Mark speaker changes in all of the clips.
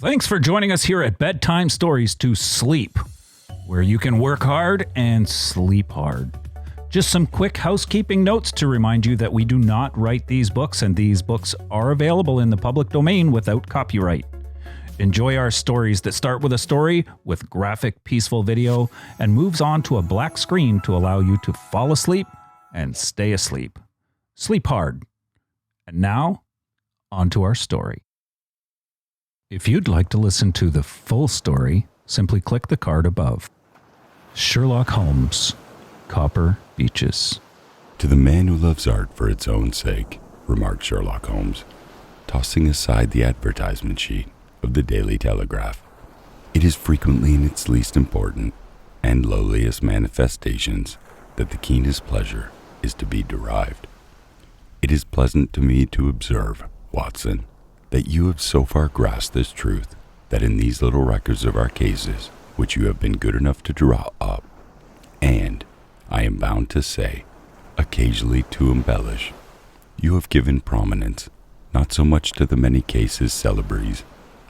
Speaker 1: Thanks for joining us here at Bedtime Stories to Sleep, where you can work hard and sleep hard. Just some quick housekeeping notes to remind you that we do not write these books, and these books are available in the public domain without copyright. Enjoy our stories that start with a story with graphic, peaceful video and moves on to a black screen to allow you to fall asleep and stay asleep. Sleep hard. And now, on to our story. If you'd like to listen to the full story, simply click the card above. Sherlock Holmes, Copper Beeches.
Speaker 2: To the man who loves art for its own sake, remarked Sherlock Holmes, tossing aside the advertisement sheet of the Daily Telegraph, it is frequently in its least important and lowliest manifestations that the keenest pleasure is to be derived. It is pleasant to me to observe, Watson, that you have so far grasped this truth that in these little records of our cases, which you have been good enough to draw up, and, I am bound to say, occasionally to embellish, you have given prominence not so much to the many cases célèbres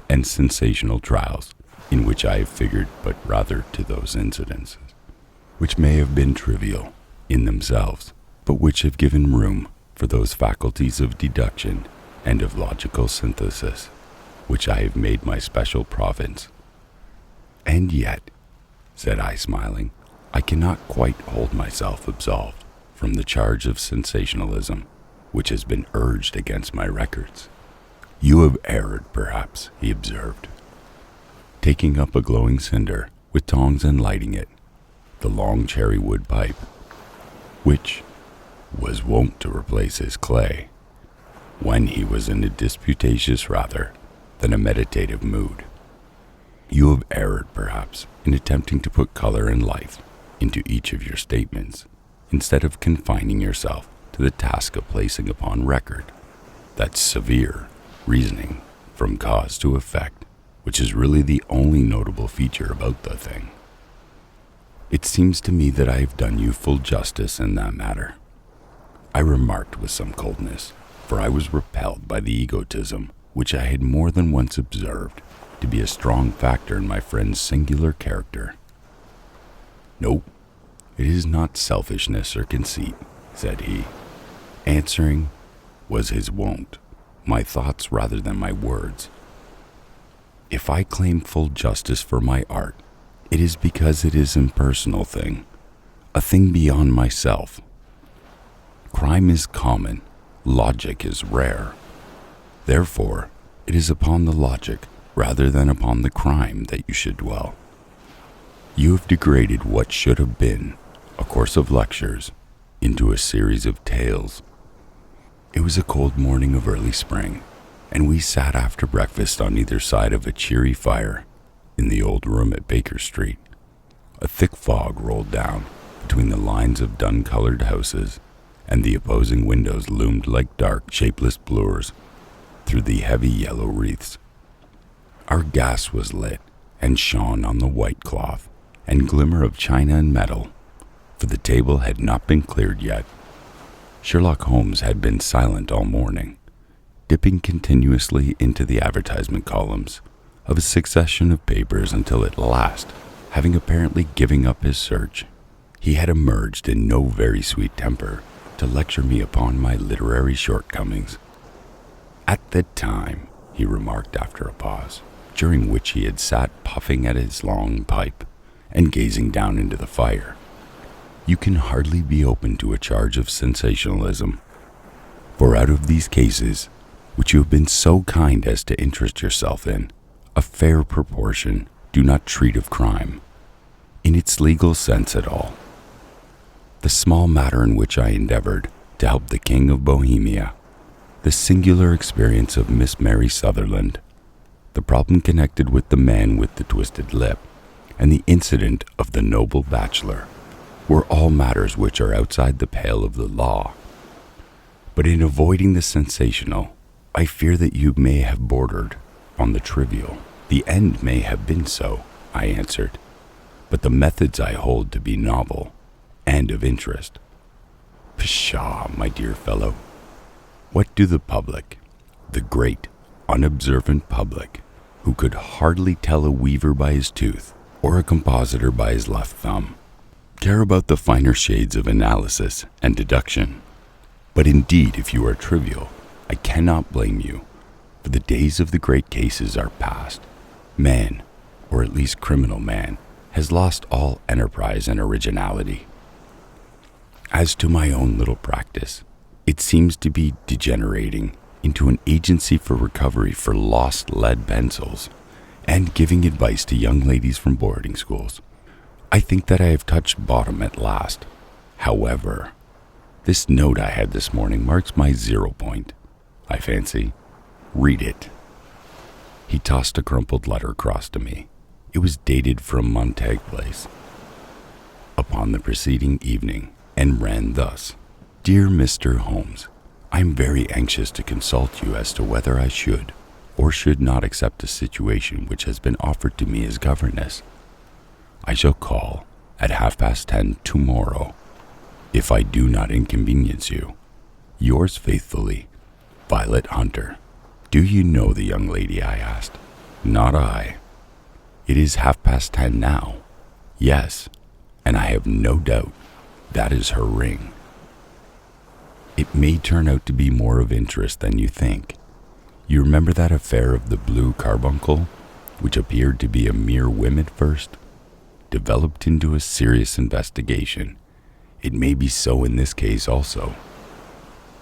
Speaker 2: and sensational trials in which I have figured, but rather to those incidences, which may have been trivial in themselves, but which have given room for those faculties of deduction and of logical synthesis, which I have made my special province. And yet, said I, smiling, I cannot quite hold myself absolved from the charge of sensationalism which has been urged against my records. You have erred, perhaps, he observed, taking up a glowing cinder with tongs and lighting it, the long cherry wood pipe, which was wont to replace his clay, when he was in a disputatious rather than a meditative mood. You have erred, perhaps, in attempting to put color and life into each of your statements, instead of confining yourself to the task of placing upon record that severe reasoning from cause to effect, which is really the only notable feature about the thing. It seems to me that I have done you full justice in that matter. I remarked with some coldness, for I was repelled by the egotism which I had more than once observed to be a strong factor in my friend's singular character. No, it is not selfishness or conceit, said he. Answering was his wont, my thoughts rather than my words. If I claim full justice for my art, it is because it is an impersonal thing, a thing beyond myself. Crime is common, logic is rare. Therefore, it is upon the logic rather than upon the crime that you should dwell. You have degraded what should have been a course of lectures into a series of tales. It was a cold morning of early spring, and we sat after breakfast on either side of a cheery fire in the old room at Baker Street. A thick fog rolled down between the lines of dun-colored houses, and the opposing windows loomed like dark, shapeless blurs through the heavy yellow wreaths. Our gas was lit and shone on the white cloth and glimmer of china and metal, for the table had not been cleared yet. Sherlock Holmes had been silent all morning, dipping continuously into the advertisement columns of a succession of papers until at last, having apparently given up his search, he had emerged in no very sweet temper to lecture me upon my literary shortcomings. At the time, he remarked after a pause, during which he had sat puffing at his long pipe and gazing down into the fire, you can hardly be open to a charge of sensationalism, for out of these cases, which you have been so kind as to interest yourself in, a fair proportion do not treat of crime, in its legal sense at all. The small matter in which I endeavored to help the King of Bohemia, the singular experience of Miss Mary Sutherland, the problem connected with the man with the twisted lip, and the incident of the noble bachelor, were all matters which are outside the pale of the law. But in avoiding the sensational, I fear that you may have bordered on the trivial. The end may have been so, I answered, but the methods I hold to be novel and of interest. Pshaw, my dear fellow. What do the public, the great, unobservant public, who could hardly tell a weaver by his tooth or a compositor by his left thumb, care about the finer shades of analysis and deduction. But indeed, if you are trivial, I cannot blame you, for the days of the great cases are past. Man, or at least criminal man, has lost all enterprise and originality. As to my own little practice, it seems to be degenerating into an agency for recovery for lost lead pencils and giving advice to young ladies from boarding schools. I think that I have touched bottom at last. However, this note I had this morning marks my 0 point, I fancy. Read it. He tossed a crumpled letter across to me. It was dated from Montague Place upon the preceding evening, and ran thus: Dear Mr. Holmes, I am very anxious to consult you as to whether I should or should not accept a situation which has been offered to me as governess. I shall call at 10:30 tomorrow, if I do not inconvenience you. Yours faithfully, Violet Hunter. Do you know the young lady? I asked. Not I. It is 10:30 now. Yes, and I have no doubt that is her ring. It may turn out to be more of interest than you think. You remember that affair of the blue carbuncle, which appeared to be a mere whim at first, developed into a serious investigation. It may be so in this case also.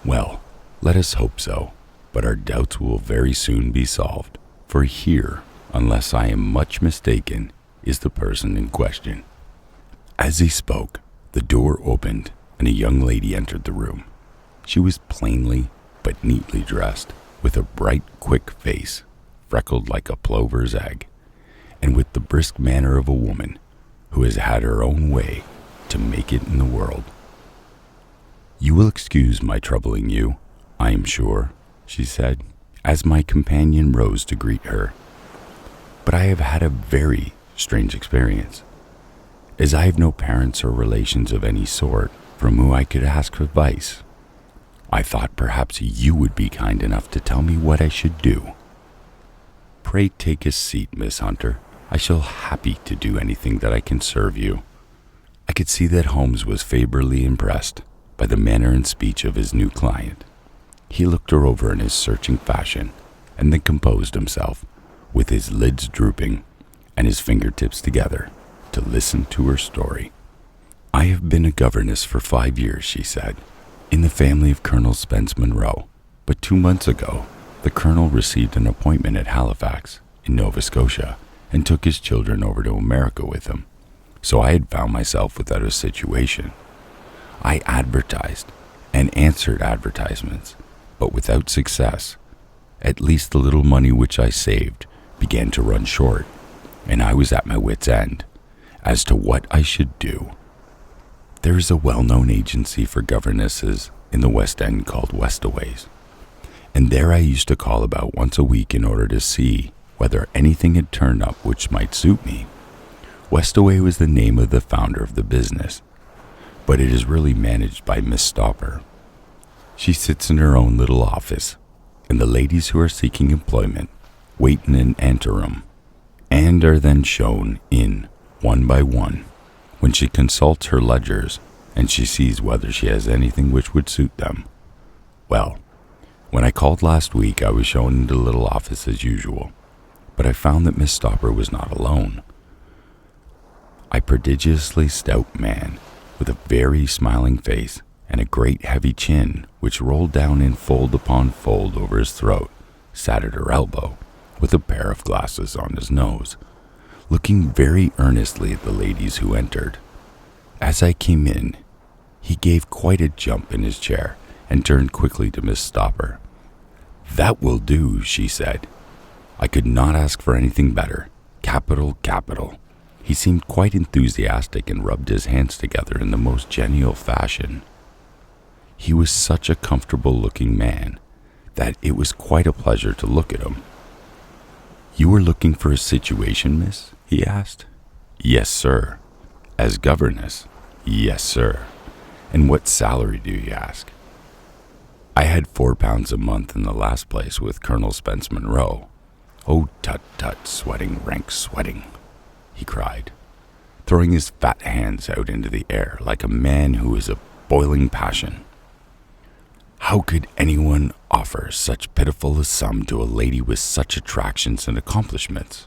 Speaker 2: Well, let us hope so, but our doubts will very soon be solved, for here, unless I am much mistaken, is the person in question. As he spoke, the door opened and a young lady entered the room. She was plainly but neatly dressed, with a bright, quick face, freckled like a plover's egg, and with the brisk manner of a woman who has had her own way to make it in the world. You will excuse my troubling you, I am sure, she said, as my companion rose to greet her. But I have had a very strange experience. As I have no parents or relations of any sort from whom I could ask advice, I thought perhaps you would be kind enough to tell me what I should do. Pray take a seat, Miss Hunter. I shall happy to do anything that I can serve you. I could see that Holmes was favorably impressed by the manner and speech of his new client. He looked her over in his searching fashion, and then composed himself, with his lids drooping and his fingertips together, to listen to her story. I have been a governess for 5 years, she said, in the family of Colonel Spence Monroe, but 2 months ago, the Colonel received an appointment at Halifax, in Nova Scotia, and took his children over to America with him, so I had found myself without a situation. I advertised and answered advertisements, but without success. At least the little money which I saved began to run short, and I was at my wit's end as to what I should do. There is a well-known agency for governesses in the West End called Westaways, and there I used to call about once a week in order to see whether anything had turned up which might suit me. Westaway was the name of the founder of the business, but it is really managed by Miss Stopper. She sits in her own little office, and the ladies who are seeking employment wait in an anteroom, and are then shown in one by one, when she consults her ledgers and she sees whether she has anything which would suit them. Well, when I called last week, I was shown into the little office as usual, but I found that Miss Stopper was not alone. A prodigiously stout man, with a very smiling face and a great heavy chin which rolled down in fold upon fold over his throat, sat at her elbow, with a pair of glasses on his nose, looking very earnestly at the ladies who entered. As I came in, he gave quite a jump in his chair and turned quickly to Miss Stopper. "That will do," she said. "I could not ask for anything better. Capital, capital." He seemed quite enthusiastic and rubbed his hands together in the most genial fashion. He was such a comfortable-looking man that it was quite a pleasure to look at him. "You were looking for a situation, miss?" he asked. "Yes, sir." "As governess?" "Yes, sir." "And what salary do you ask?" "I had £4 a month in the last place with Colonel Spence Monroe." "Oh, tut tut, sweating, rank sweating," he cried, throwing his fat hands out into the air like a man who is a boiling passion. "How could anyone offer such pitiful a sum to a lady with such attractions and accomplishments?"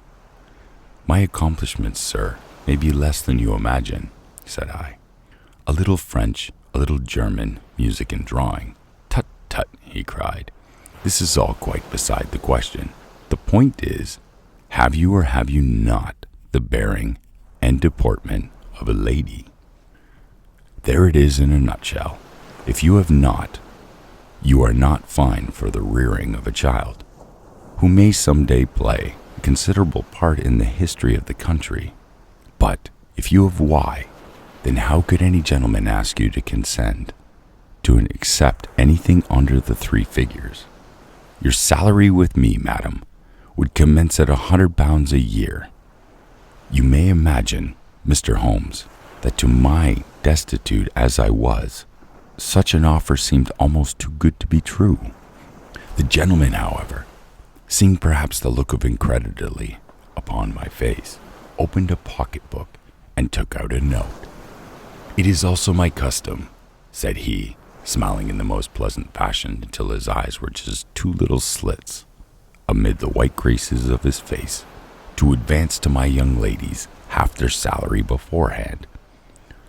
Speaker 2: "My accomplishments, sir, may be less than you imagine," said I. "A little French, a little German, music and drawing." "Tut, tut," he cried. "This is all quite beside the question. The point is, have you or have you not the bearing and deportment of a lady? There it is in a nutshell. If you have not, you are not fine for the rearing of a child, who may someday play a considerable part in the history of the country. But if you have why, then how could any gentleman ask you to consent to accept anything under the 3 figures? Your salary with me, madam, would commence at £100 a year. You may imagine, Mr. Holmes, that to my destitute as I was, such an offer seemed almost too good to be true. The gentleman, however, seeing perhaps the look of incredulity upon my face, opened a pocketbook and took out a note. "It is also my custom," said he, smiling in the most pleasant fashion until his eyes were just 2 little slits amid the white graces of his face, "to advance to my young ladies half their salary beforehand,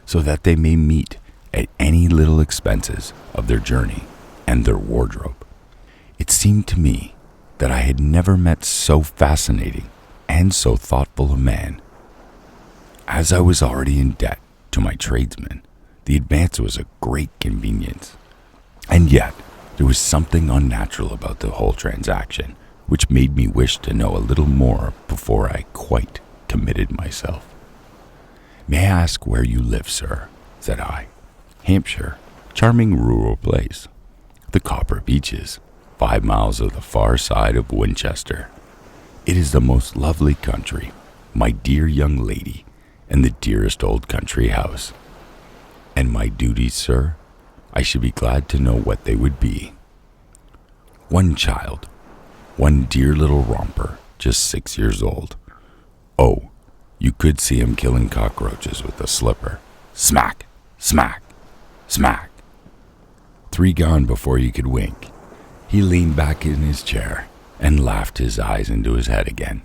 Speaker 2: so that they may meet at any little expenses of their journey and their wardrobe." It seemed to me that I had never met so fascinating and so thoughtful a man. As I was already in debt to my tradesmen, the advance was a great convenience, and yet there was something unnatural about the whole transaction, which made me wish to know a little more before I quite committed myself. "May I ask where you live, sir?" said I. "Hampshire, charming rural place. The Copper Beeches, 5 miles of the far side of Winchester. It is the most lovely country, my dear young lady, and the dearest old country house. And my duties, sir, I should be glad to know what they would be. One child, one dear little romper, just 6 years old. Oh, you could see him killing cockroaches with a slipper. Smack, smack, smack. 3 gone before you could wink." He leaned back in his chair and laughed his eyes into his head again.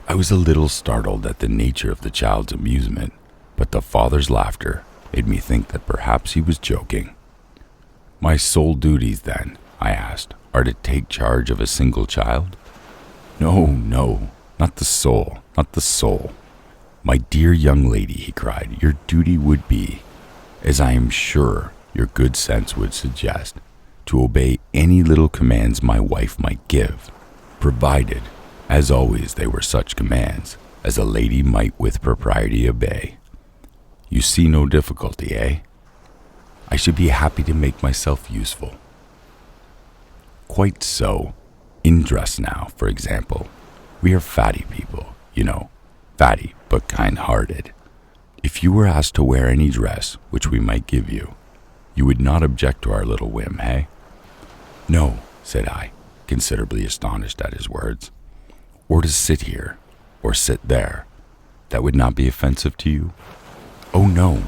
Speaker 2: I was a little startled at the nature of the child's amusement, but the father's laughter made me think that perhaps he was joking. "My sole duties, then," I asked, "are to take charge of a single child?" "No, no, not the sole, not the sole. My dear young lady," he cried, "your duty would be, as I am sure your good sense would suggest, to obey any little commands my wife might give, provided, as always, they were such commands as a lady might with propriety obey. You see no difficulty, eh? I should be happy to make myself useful." "Quite so. In dress now, for example. We are fatty people, you know, fatty but kind-hearted. If you were asked to wear any dress which we might give you, you would not object to our little whim, eh?" "No," said I, considerably astonished at his words. "Or to sit here, or sit there, that would not be offensive to you?" "Oh, no."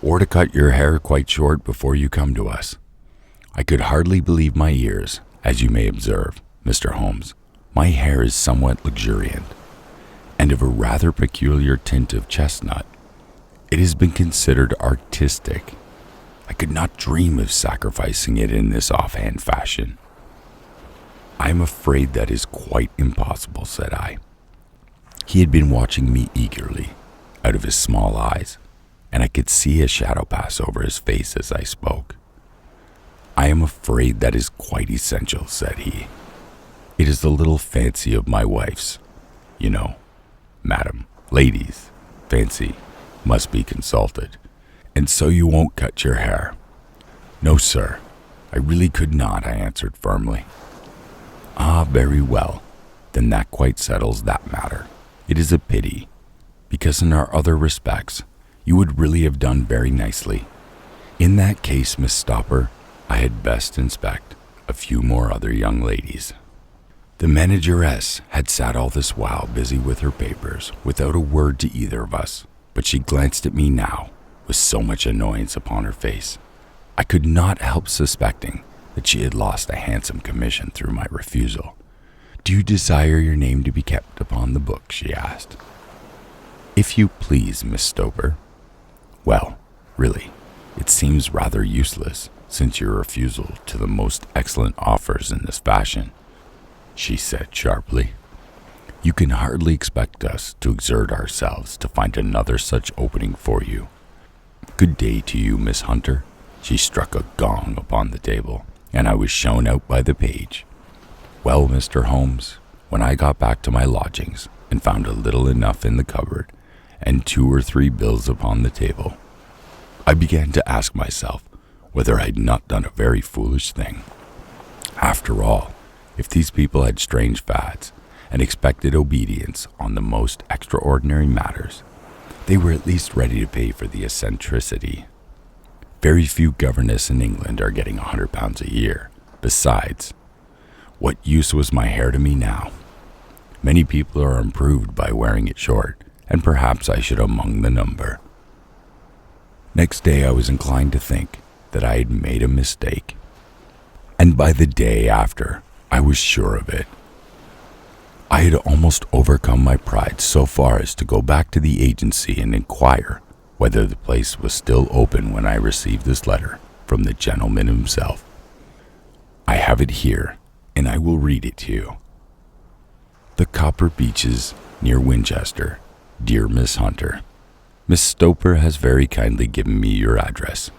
Speaker 2: "Or to cut your hair quite short before you come to us. I could hardly believe my ears, as you may observe, Mr. Holmes. My hair is somewhat luxuriant, and of a rather peculiar tint of chestnut. It has been considered artistic. I could not dream of sacrificing it in this offhand fashion." "I am afraid that is quite impossible," said I. He had been watching me eagerly, out of his small eyes, and I could see a shadow pass over his face as I spoke. "I am afraid that is quite essential," said he. "It is the little fancy of my wife's. You know, madam, ladies' fancy must be consulted. And so you won't cut your hair?" "No, sir, I really could not," I answered firmly. "Ah, very well. Then that quite settles that matter. It is a pity, because in our other respects, you would really have done very nicely. In that case, Miss Stopper, I had best inspect a few more other young ladies." The manageress had sat all this while busy with her papers, without a word to either of us, but she glanced at me now with so much annoyance upon her face. I could not help suspecting that she had lost a handsome commission through my refusal. "Do you desire your name to be kept upon the book?" she asked. "If you please, Miss Stoper." "Well, really, it seems rather useless, since your refusal to the most excellent offers in this fashion," she said sharply. "You can hardly expect us to exert ourselves to find another such opening for you. Good day to you, Miss Hunter." She struck a gong upon the table, and I was shown out by the page. Well, Mr. Holmes, when I got back to my lodgings and found a little enough in the cupboard and 2 or 3 bills upon the table, I began to ask myself whether I had not done a very foolish thing. After all, if these people had strange fads and expected obedience on the most extraordinary matters, they were at least ready to pay for the eccentricity. Very few governesses in England are getting £100 a year. Besides, what use was my hair to me now? Many people are improved by wearing it short, and perhaps I should among the number. Next day I was inclined to think that I had made a mistake, and by the day after I was sure of it. I had almost overcome my pride so far as to go back to the agency and inquire whether the place was still open when I received this letter from the gentleman himself. I have it here, and I will read it to you. "The Copper Beeches, near Winchester. Dear Miss Hunter, Miss Stoper has very kindly given me your address,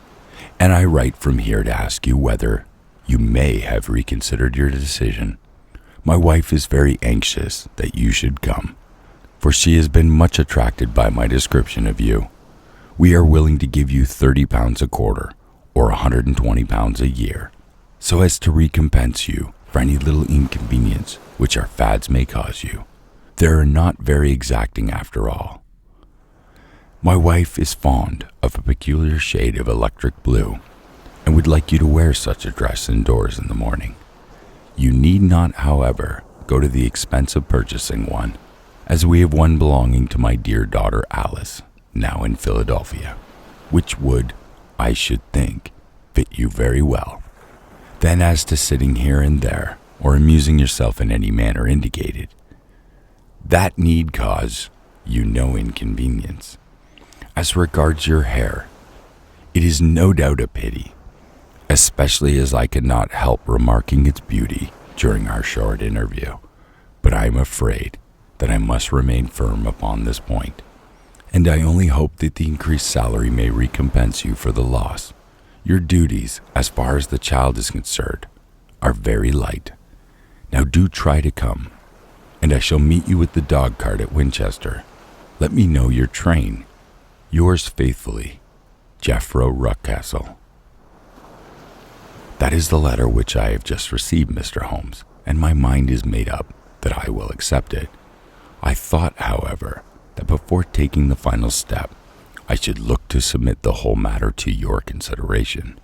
Speaker 2: and I write from here to ask you whether you may have reconsidered your decision. My wife is very anxious that you should come, for she has been much attracted by my description of you. We are willing to give you £30 a quarter, or £120 a year, so as to recompense you for any little inconvenience which our fads may cause you. They are not very exacting after all. My wife is fond of a peculiar shade of electric blue, and would like you to wear such a dress indoors in the morning. You need not, however, go to the expense of purchasing one, as we have one belonging to my dear daughter Alice, now in Philadelphia, which would, I should think, fit you very well. Then as to sitting here and there, or amusing yourself in any manner indicated, that need cause you no inconvenience. As regards your hair, it is no doubt a pity, especially as I could not help remarking its beauty during our short interview, but I am afraid that I must remain firm upon this point, and I only hope that the increased salary may recompense you for the loss. Your duties, as far as the child is concerned, are very light. Now do try to come, and I shall meet you at the dog cart at Winchester. Let me know your train. Yours faithfully, Jephro Rucastle." That is the letter which I have just received, Mr. Holmes, and my mind is made up that I will accept it. I thought, however, that before taking the final step, I should look to submit the whole matter to your consideration.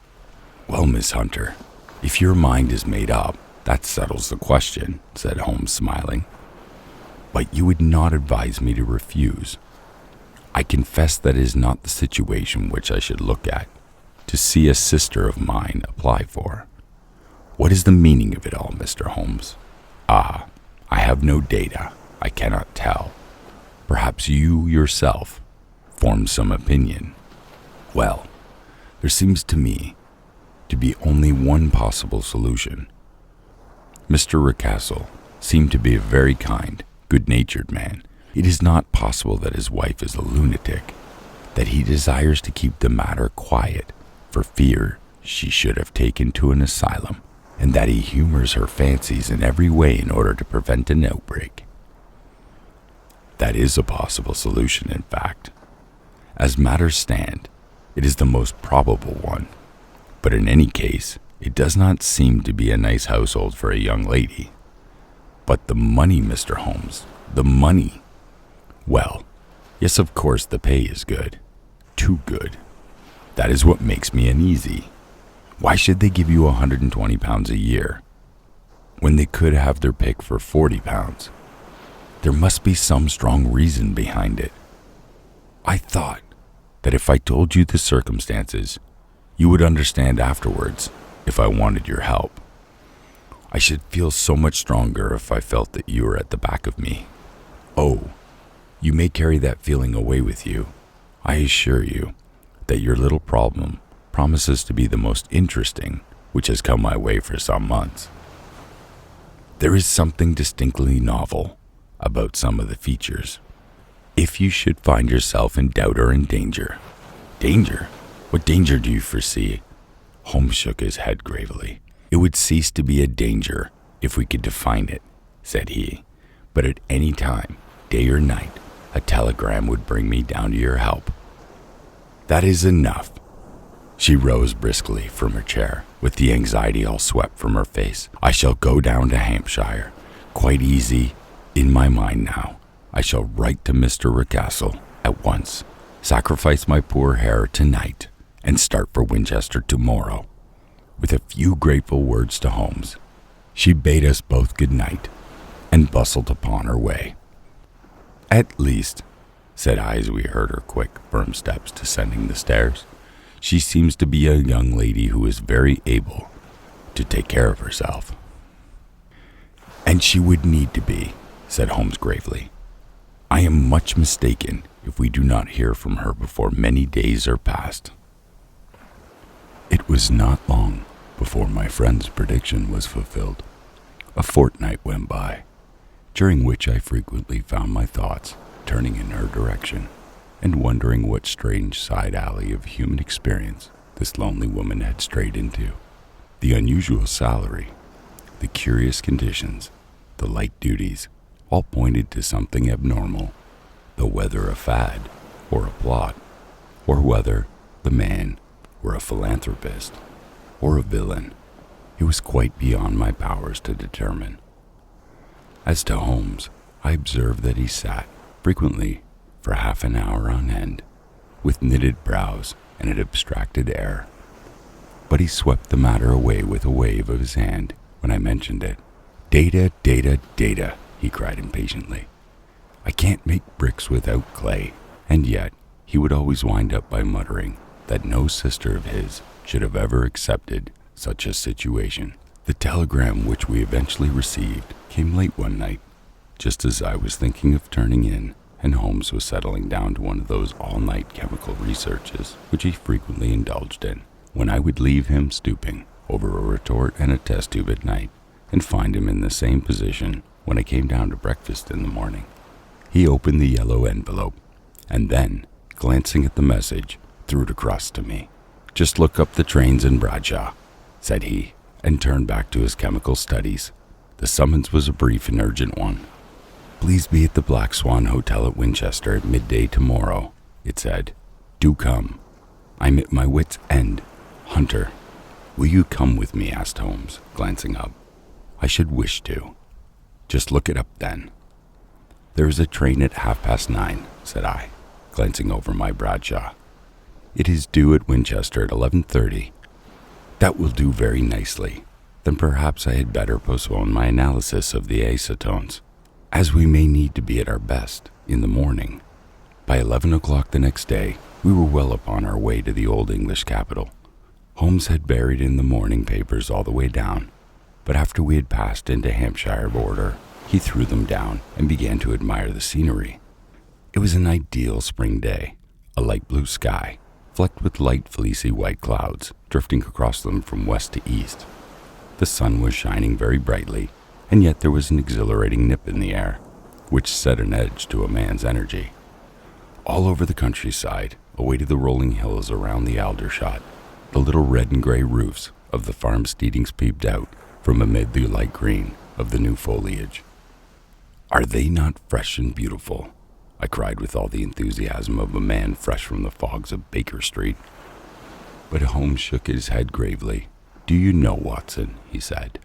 Speaker 2: "Well, Miss Hunter, if your mind is made up, that settles the question," said Holmes, smiling. "But you would not advise me to refuse. I confess that it is not the situation which I should look at, to see a sister of mine apply for. What is the meaning of it all, Mr. Holmes? Ah, I have no data. I cannot tell. Perhaps you yourself form some opinion. Well, there seems to me to be only one possible solution. Mr. Rucastle seemed to be a very kind, good-natured man. It is not possible that his wife is a lunatic, that he desires to keep the matter quiet for fear she should have taken to an asylum, and that he humors her fancies in every way in order to prevent an outbreak. That is a possible solution, in fact. As matters stand, it is the most probable one, but in any case, it does not seem to be a nice household for a young lady. But the money, Mr. Holmes, the money. Well, yes, of course the pay is good. Too good. That is what makes me uneasy. Why should they give you £120 a year? when they could have their pick for 40 pounds. There must be some strong reason behind it. I thought that if I told you the circumstances, you would understand afterwards if I wanted your help. I should feel so much stronger if I felt that you were at the back of me. Oh, you may carry that feeling away with you. I assure you that your little problem promises to be the most interesting which has come my way for some months. There is something distinctly novel about some of the features. If you should find yourself in doubt or in danger. Danger? What danger do you foresee? Holmes shook his head gravely. It would cease to be a danger if we could define it, said he. But at any time, day or night, a telegram would bring me down to your help. That is enough. She rose briskly from her chair, with the anxiety all swept from her face. I shall go down to Hampshire. Quite easy in my mind now. I shall write to Mr. Rucastle at once, sacrifice my poor hair tonight, and start for Winchester tomorrow. With a few grateful words to Holmes, she bade us both good night and bustled upon her way. At least, said I as we heard her quick, firm steps descending the stairs, she seems to be a young lady who is very able to take care of herself. And she would need to be, said Holmes gravely. I am much mistaken if we do not hear from her before many days are past. It was not long before my friend's prediction was fulfilled. A fortnight went by, during which I frequently found my thoughts turning in her direction, and wondering what strange side alley of human experience this lonely woman had strayed into. The unusual salary, the curious conditions, the light duties, all pointed to something abnormal, though whether a fad or a plot, or whether the man were a philanthropist or a villain, it was quite beyond my powers to determine. As to Holmes, I observed that he sat, frequently for half an hour on end, with knitted brows and an abstracted air. But he swept the matter away with a wave of his hand when I mentioned it. Data, data, data, he cried impatiently. I can't make bricks without clay. And yet, he would always wind up by muttering that no sister of his should have ever accepted such a situation. The telegram which we eventually received came late one night, just as I was thinking of turning in, and Holmes was settling down to one of those all-night chemical researches which he frequently indulged in, when I would leave him stooping over a retort and a test tube at night, and find him in the same position when I came down to breakfast in the morning. He opened the yellow envelope, and then, glancing at the message, threw it across to me. Just look up the trains in Bradshaw, said he, and turned back to his chemical studies. The summons was a brief and urgent one. Please be at the Black Swan Hotel at Winchester at midday tomorrow, it said. Do come. I'm at my wit's end. Hunter. Will you come with me? Asked Holmes, glancing up. I should wish to. Just look it up then. There is a train at 9:30, said I, glancing over my Bradshaw. It is due at Winchester at 11:30. That will do very nicely. Then perhaps I had better postpone my analysis of the acetones, as we may need to be at our best in the morning. By 11 o'clock the next day, we were well upon our way to the old English capital. Holmes had buried in the morning papers all the way down, but after we had passed into Hampshire border, he threw them down and began to admire the scenery. It was an ideal spring day, a light blue sky, flecked with light fleecy white clouds, drifting across them from west to east. The sun was shining very brightly, and yet there was an exhilarating nip in the air, which set an edge to a man's energy. All over the countryside, away to the rolling hills around the Aldershot, the little red and gray roofs of the farm steadings peeped out from amid the light green of the new foliage. Are they not fresh and beautiful? I cried with all the enthusiasm of a man fresh from the fogs of Baker Street. But Holmes shook his head gravely. Do you know, Watson, he said,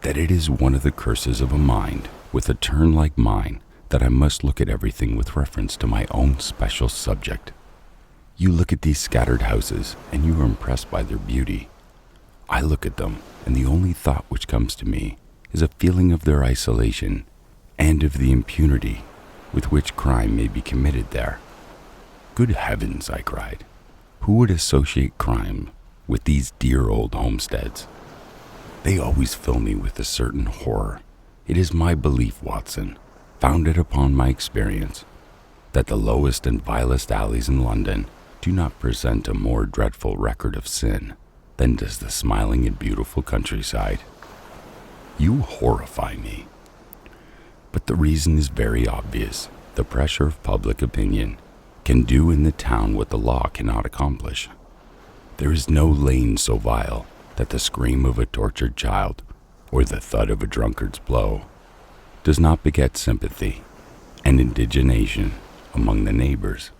Speaker 2: that it is one of the curses of a mind with a turn like mine that I must look at everything with reference to my own special subject. You look at these scattered houses, and you are impressed by their beauty. I look at them, and the only thought which comes to me is a feeling of their isolation and of the impunity with which crime may be committed there. Good heavens, I cried. Who would associate crime with these dear old homesteads? They always fill me with a certain horror. It is my belief, Watson, founded upon my experience, that the lowest and vilest alleys in London do not present a more dreadful record of sin than does the smiling and beautiful countryside. You horrify me. But the reason is very obvious. The pressure of public opinion can do in the town what the law cannot accomplish. There is no lane so vile that the scream of a tortured child or the thud of a drunkard's blow does not beget sympathy and indignation among the neighbors.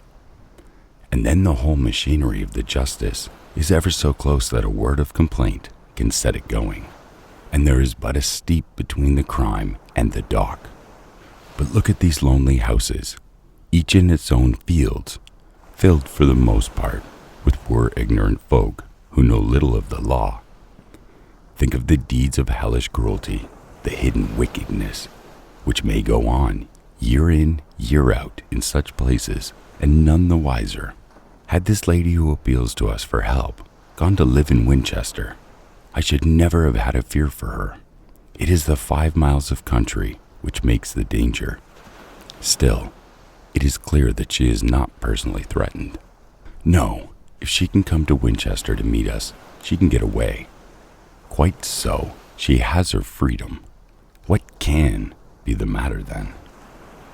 Speaker 2: And then the whole machinery of the justice is ever so close that a word of complaint can set it going, and there is but a steep between the crime and the dock. But look at these lonely houses, each in its own fields, filled for the most part with poor ignorant folk who know little of the law. Think of the deeds of hellish cruelty, the hidden wickedness, which may go on year in, year out in such places, and none the wiser. Had this lady who appeals to us for help gone to live in Winchester, I should never have had a fear for her. It is the 5 miles of country which makes the danger. Still, it is clear that she is not personally threatened. No, if she can come to Winchester to meet us, she can get away. Quite so, she has her freedom. What can be the matter then?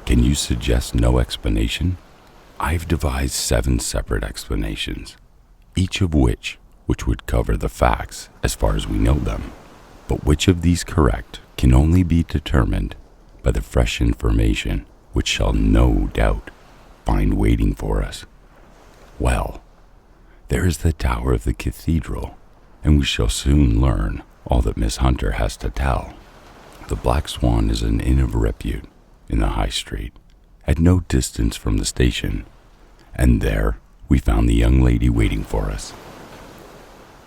Speaker 2: Can you suggest no explanation? I've devised 7 separate explanations, each of which would cover the facts as far as we know them. But which of these correct can only be determined by the fresh information which shall no doubt find waiting for us. Well, there is the tower of the cathedral, and we shall soon learn all that Miss Hunter has to tell. The Black Swan is an inn of repute in the High Street, at no distance from the station, and there we found the young lady waiting for us.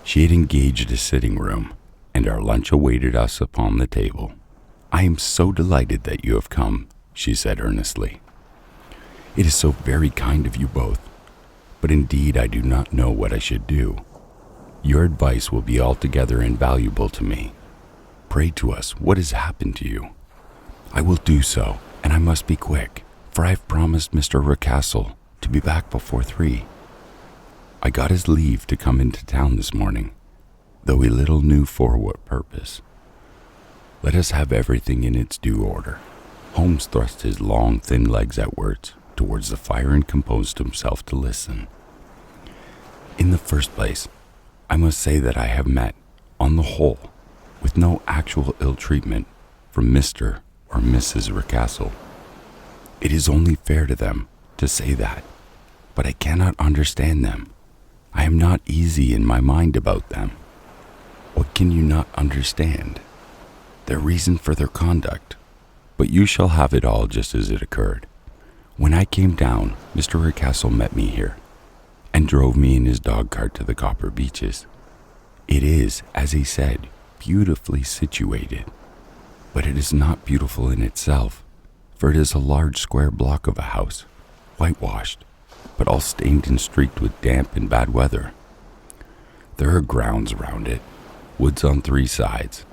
Speaker 2: She had engaged a sitting room, and our lunch awaited us upon the table. "I am so delighted that you have come," she said earnestly. "It is so very kind of you both, but indeed I do not know what I should do. Your advice will be altogether invaluable to me. Pray to us what has happened to you." "I will do so, and I must be quick, for I have promised Mr. Rucastle to be back before 3. I got his leave to come into town this morning, though he little knew for what purpose. Let us have everything in its due order." Holmes thrust his long, thin legs outwards towards the fire and composed himself to listen. "In the first place, I must say that I have met, on the whole, with no actual ill treatment from Mr. or Mrs. Rucastle. It is only fair to them to say that, but I cannot understand them. I am not easy in my mind about them." "What can you not understand?" "Their reason for their conduct. But you shall have it all just as it occurred. When I came down, Mr. Rucastle met me here, and drove me in his dog cart to the Copper Beeches. It is, as he said, beautifully situated, but it is not beautiful in itself, for it is a large square block of a house, whitewashed, but all stained and streaked with damp and bad weather. There are grounds round it, woods on 3 sides,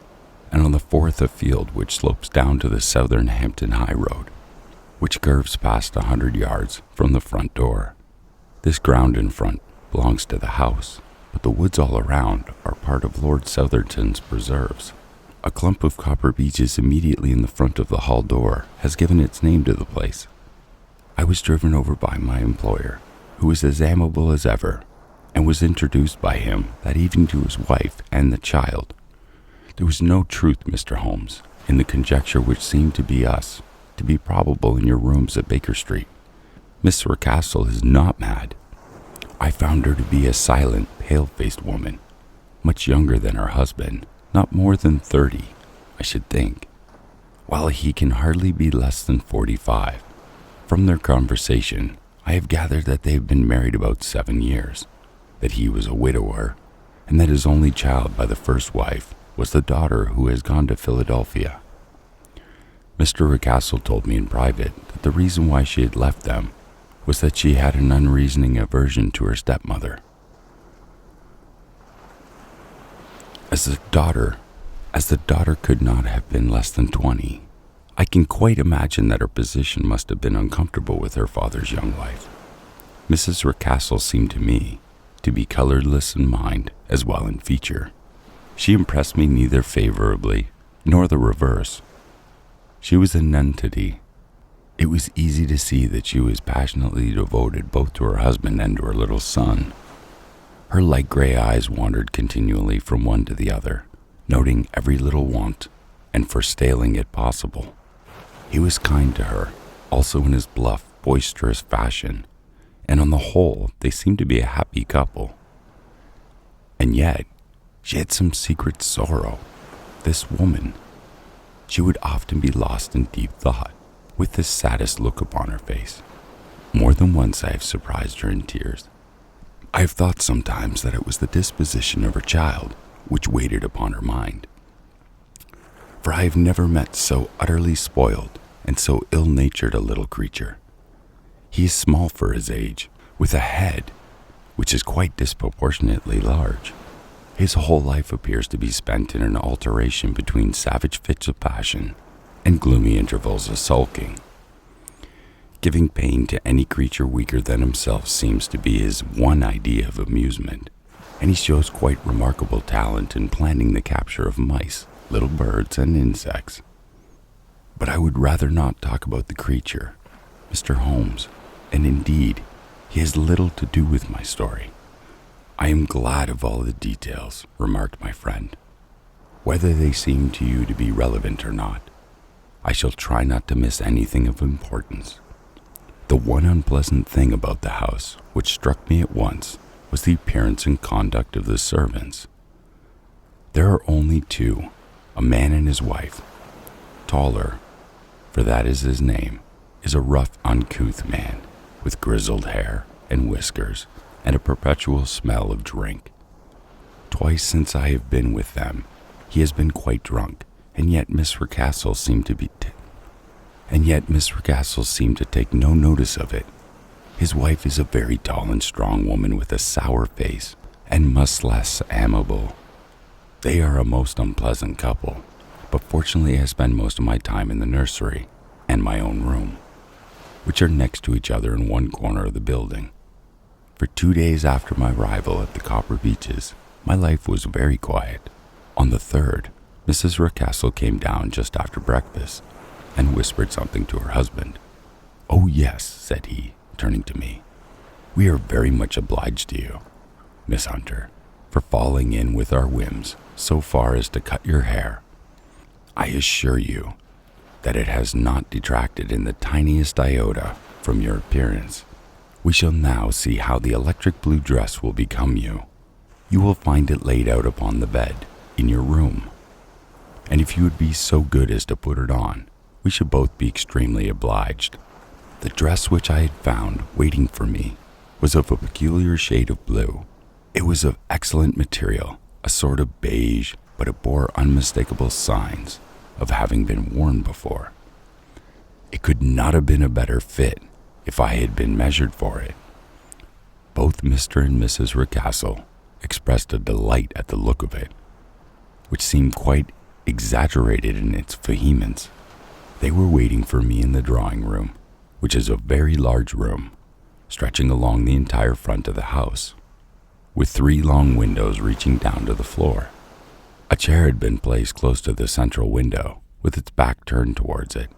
Speaker 2: and on the 4th a field which slopes down to the southern Hampton High Road, which curves past 100 yards from the front door. This ground in front belongs to the house, but the woods all around are part of Lord Southerton's preserves. A clump of copper beeches immediately in the front of the hall door has given its name to the place. I was driven over by my employer, who is as amiable as ever, and was introduced by him that evening to his wife and the child. There was no truth, Mr. Holmes, in the conjecture which seemed to be probable in your rooms at Baker Street. Miss Rucastle is not mad. I found her to be a silent, pale-faced woman, much younger than her husband, not more than 30, I should think, while he can hardly be less than 45. From their conversation, I have gathered that they have been married about 7 years, that he was a widower, and that his only child by the first wife was the daughter who has gone to Philadelphia. Mr. Rucastle told me in private that the reason why she had left them was that she had an unreasoning aversion to her stepmother. As the daughter could not have been less than 20, I can quite imagine that her position must have been uncomfortable with her father's young wife. Mrs. Rucastle seemed to me to be colorless in mind as well in feature. She impressed me neither favorably nor the reverse. She was an entity. It was easy to see that she was passionately devoted both to her husband and to her little son. Her light gray eyes wandered continually from one to the other, noting every little want and forestalling it possible. He was kind to her, also in his bluff, boisterous fashion, and on the whole, they seemed to be a happy couple. And yet, she had some secret sorrow. This woman. She would often be lost in deep thought, with the saddest look upon her face. More than once I have surprised her in tears. I have thought sometimes that it was the disposition of her child which waited upon her mind. For I have never met so utterly spoiled and so ill-natured a little creature. He is small for his age, with a head which is quite disproportionately large. His whole life appears to be spent in an alternation between savage fits of passion and gloomy intervals of sulking. Giving pain to any creature weaker than himself seems to be his one idea of amusement, and he shows quite remarkable talent in planning the capture of mice, little birds, and insects. But I would rather not talk about the creature, Mr. Holmes, and indeed, he has little to do with my story. I am glad of all the details, remarked my friend. Whether they seem to you to be relevant or not, I shall try not to miss anything of importance. The one unpleasant thing about the house, which struck me at once, was the appearance and conduct of the servants. There are only two, a man and his wife. Taller, for that is his name, is a rough, uncouth man, with grizzled hair and whiskers, and a perpetual smell of drink. Twice since I have been with them, he has been quite drunk, and yet Miss Rucastle seemed to take no notice of it. His wife is a very tall and strong woman with a sour face, and much less amiable. They are a most unpleasant couple, but fortunately I spend most of my time in the nursery and my own room, which are next to each other in one corner of the building. For 2 days after my arrival at the Copper Beeches, my life was very quiet. On the third, Mrs. Rucastle came down just after breakfast and whispered something to her husband. "Oh yes," said he, turning to me. "We are very much obliged to you, Miss Hunter, for falling in with our whims so far as to cut your hair. I assure you that it has not detracted in the tiniest iota from your appearance. We shall now see how the electric blue dress will become you. You will find it laid out upon the bed in your room, and if you would be so good as to put it on, we should both be extremely obliged." The dress which I had found waiting for me was of a peculiar shade of blue. It was of excellent material, a sort of beige, but it bore unmistakable signs of having been worn before. It could not have been a better fit if I had been measured for it. Both Mr. and Mrs. Rucastle expressed a delight at the look of it, which seemed quite exaggerated in its vehemence. They were waiting for me in the drawing room, which is a very large room, stretching along the entire front of the house, with 3 long windows reaching down to the floor. A chair had been placed close to the central window, with its back turned towards it.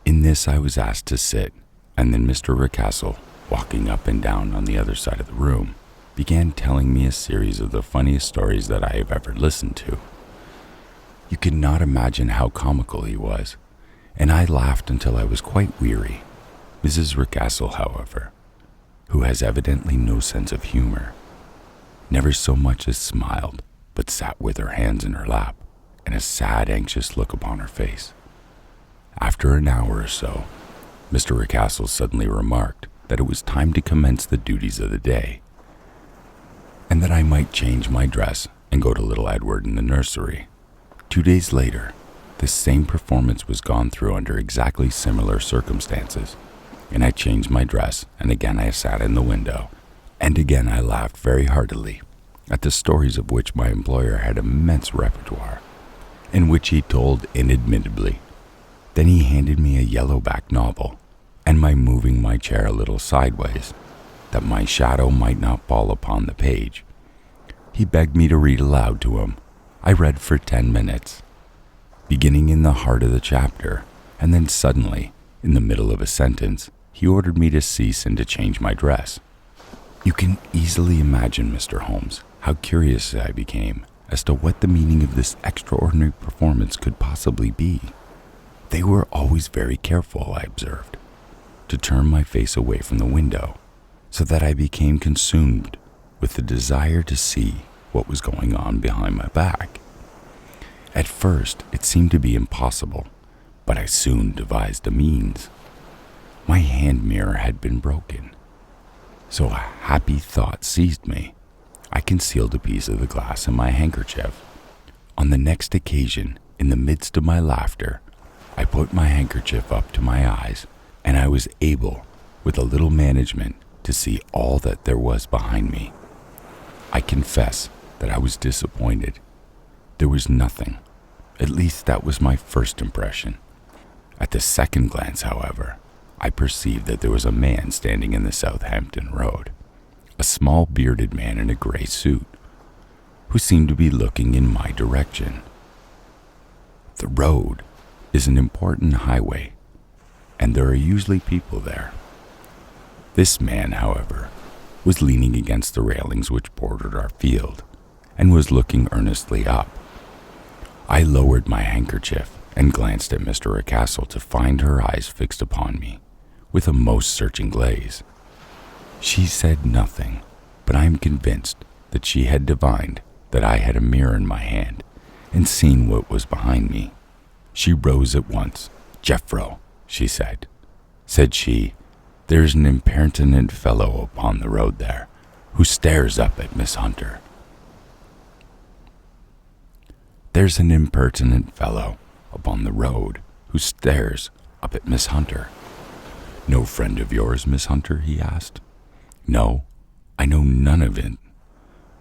Speaker 2: In this I was asked to sit, and then Mr. Rucastle, walking up and down on the other side of the room, began telling me a series of the funniest stories that I have ever listened to. You cannot imagine how comical he was, and I laughed until I was quite weary. Mrs. Rucastle, however, who has evidently no sense of humor, never so much as smiled, but sat with her hands in her lap and a sad, anxious look upon her face. After an hour or so, Mr. Rucastle suddenly remarked that it was time to commence the duties of the day, and that I might change my dress and go to little Edward in the nursery. 2 days later, this same performance was gone through under exactly similar circumstances, and I changed my dress, and again I sat in the window, and again I laughed very heartily at the stories of which my employer had immense repertoire, and which he told inadmittably. Then he handed me a yellow-backed novel, and by moving my chair a little sideways, that my shadow might not fall upon the page, he begged me to read aloud to him. I read for 10 minutes, beginning in the heart of the chapter, and then suddenly, in the middle of a sentence, he ordered me to cease and to change my dress. You can easily imagine, Mr. Holmes, how curious I became as to what the meaning of this extraordinary performance could possibly be. They were always very careful, I observed, to turn my face away from the window, so that I became consumed with the desire to see what was going on behind my back. At first, it seemed to be impossible, but I soon devised a means. My hand mirror had been broken, so a happy thought seized me. I concealed a piece of the glass in my handkerchief. On the next occasion, in the midst of my laughter, I put my handkerchief up to my eyes, and I was able, with a little management, to see all that there was behind me. I confess that I was disappointed. There was nothing. At least that was my first impression. At the second glance, however, I perceived that there was a man standing in the Southampton Road, a small bearded man in a gray suit, who seemed to be looking in my direction. The road is an important highway, and there are usually people there. This man, however, was leaning against the railings which bordered our field, and was looking earnestly up. I lowered my handkerchief and glanced at Mr. Rucastle to find her eyes fixed upon me with a most searching gaze. She said nothing, but I am convinced that she had divined that I had a mirror in my hand and seen what was behind me. She rose at once. "Jephro," she said. Said she, "There's an impertinent fellow upon the road there, who stares up at Miss Hunter." "There's an impertinent fellow upon the road who stares up at Miss Hunter. No friend of yours, Miss Hunter?" he asked. "No, I know none of it.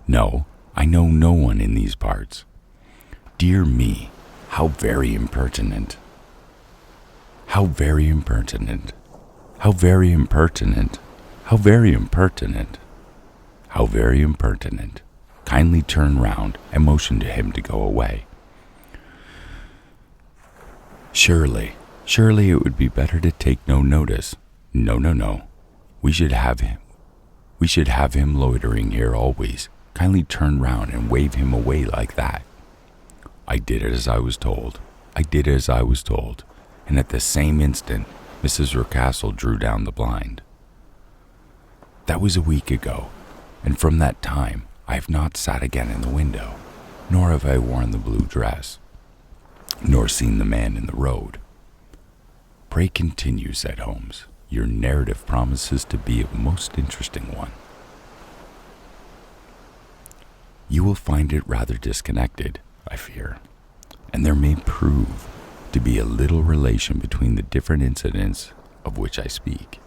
Speaker 2: No, I know no one in these parts." "Dear me, how very impertinent. How very impertinent. How very impertinent. How very impertinent. How very impertinent." Kindly turned round and motioned to him to go away. Surely it would be better to take no notice. No. We should have him loitering here always. Kindly turn round and wave him away like that. I did as I was told, and at the same instant, Mrs. Rucastle drew down the blind. That was a week ago, and from that time I have not sat again in the window, nor have I worn the blue dress, nor seen the man in the road. "Pray continue," said Holmes. "Your narrative promises to be a most interesting one." "You will find it rather disconnected, I fear, and there may prove to be a little relation between the different incidents of which I speak.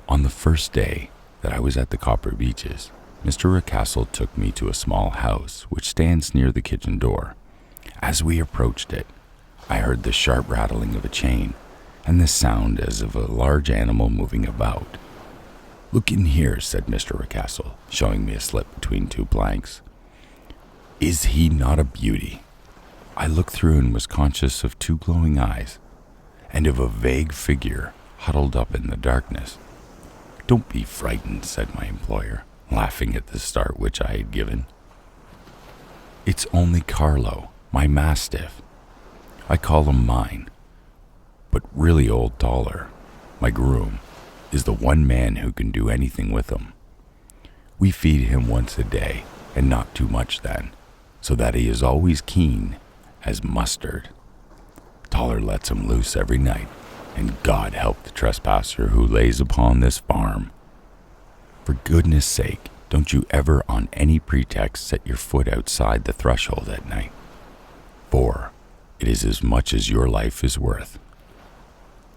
Speaker 2: On the first day that I was at the Copper Beeches, Mr. Rucastle took me to a small house which stands near the kitchen door. As we approached it, I heard the sharp rattling of a chain and the sound as of a large animal moving about. "Look in here," said Mr. Rucastle, showing me a slip between two planks. "Is he not a beauty?" I looked through and was conscious of two glowing eyes and of a vague figure huddled up in the darkness. "Don't be frightened," said my employer, laughing at the start which I had given. "It's only Carlo, my mastiff. I call him mine, but really old Toller, my groom, is the one man who can do anything with him. We feed him once a day, and not too much then, so that he is always keen as mustard. Toller lets him loose every night, and God help the trespasser who lays upon this farm. For goodness sake, don't you ever on any pretext set your foot outside the threshold at night, for it is as much as your life is worth.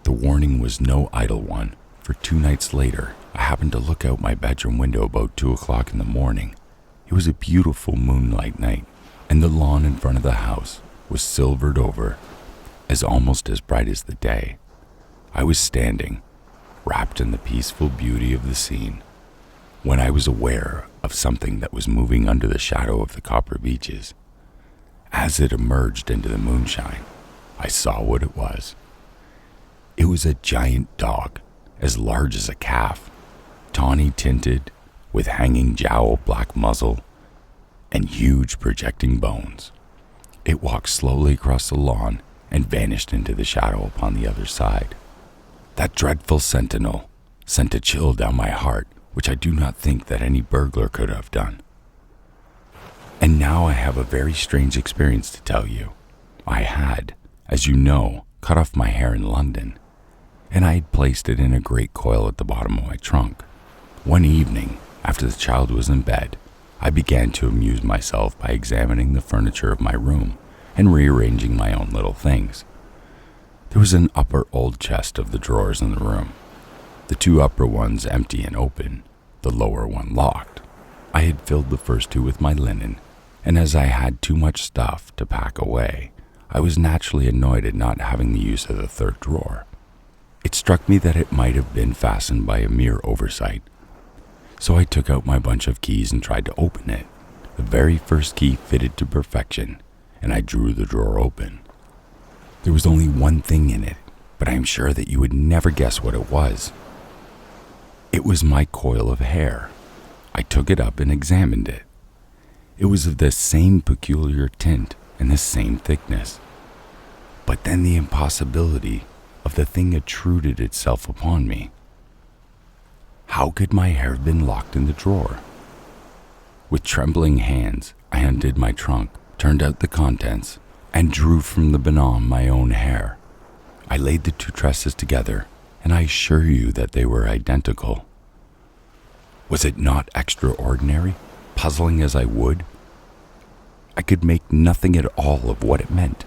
Speaker 2: The warning was no idle one, for 2 nights later, I happened to look out my bedroom window about 2 o'clock in the morning. It was a beautiful moonlight night, and the lawn in front of the house was silvered over, as almost as bright as the day. I was standing, wrapped in the peaceful beauty of the scene, when I was aware of something that was moving under the shadow of the copper beeches. As it emerged into the moonshine, I saw what it was. It was a giant dog, as large as a calf, tawny tinted, with hanging jowl black muzzle and huge projecting bones. It walked slowly across the lawn and vanished into the shadow upon the other side. That dreadful sentinel sent a chill down my heart, which I do not think that any burglar could have done. And now I have a very strange experience to tell you. I had, as you know, cut off my hair in London, and I had placed it in a great coil at the bottom of my trunk. One evening, after the child was in bed, I began to amuse myself by examining the furniture of my room and rearranging my own little things. There was an upper old chest of the drawers in the room, the 2 upper ones empty and open, the lower one locked. I had filled the first 2 with my linen, and as I had too much stuff to pack away, I was naturally annoyed at not having the use of the 3rd drawer. It struck me that it might have been fastened by a mere oversight. So I took out my bunch of keys and tried to open it. The very first key fitted to perfection, and I drew the drawer open. There was only one thing in it, but I am sure that you would never guess what it was. It was my coil of hair. I took it up and examined it. It was of the same peculiar tint and the same thickness. But then the impossibility of the thing obtruded itself upon me. How could my hair have been locked in the drawer? With trembling hands, I undid my trunk, turned out the contents, and drew from the bonhomme my own hair. I laid the 2 tresses together, and I assure you that they were identical. Was it not extraordinary, puzzling as I would? I could make nothing at all of what it meant.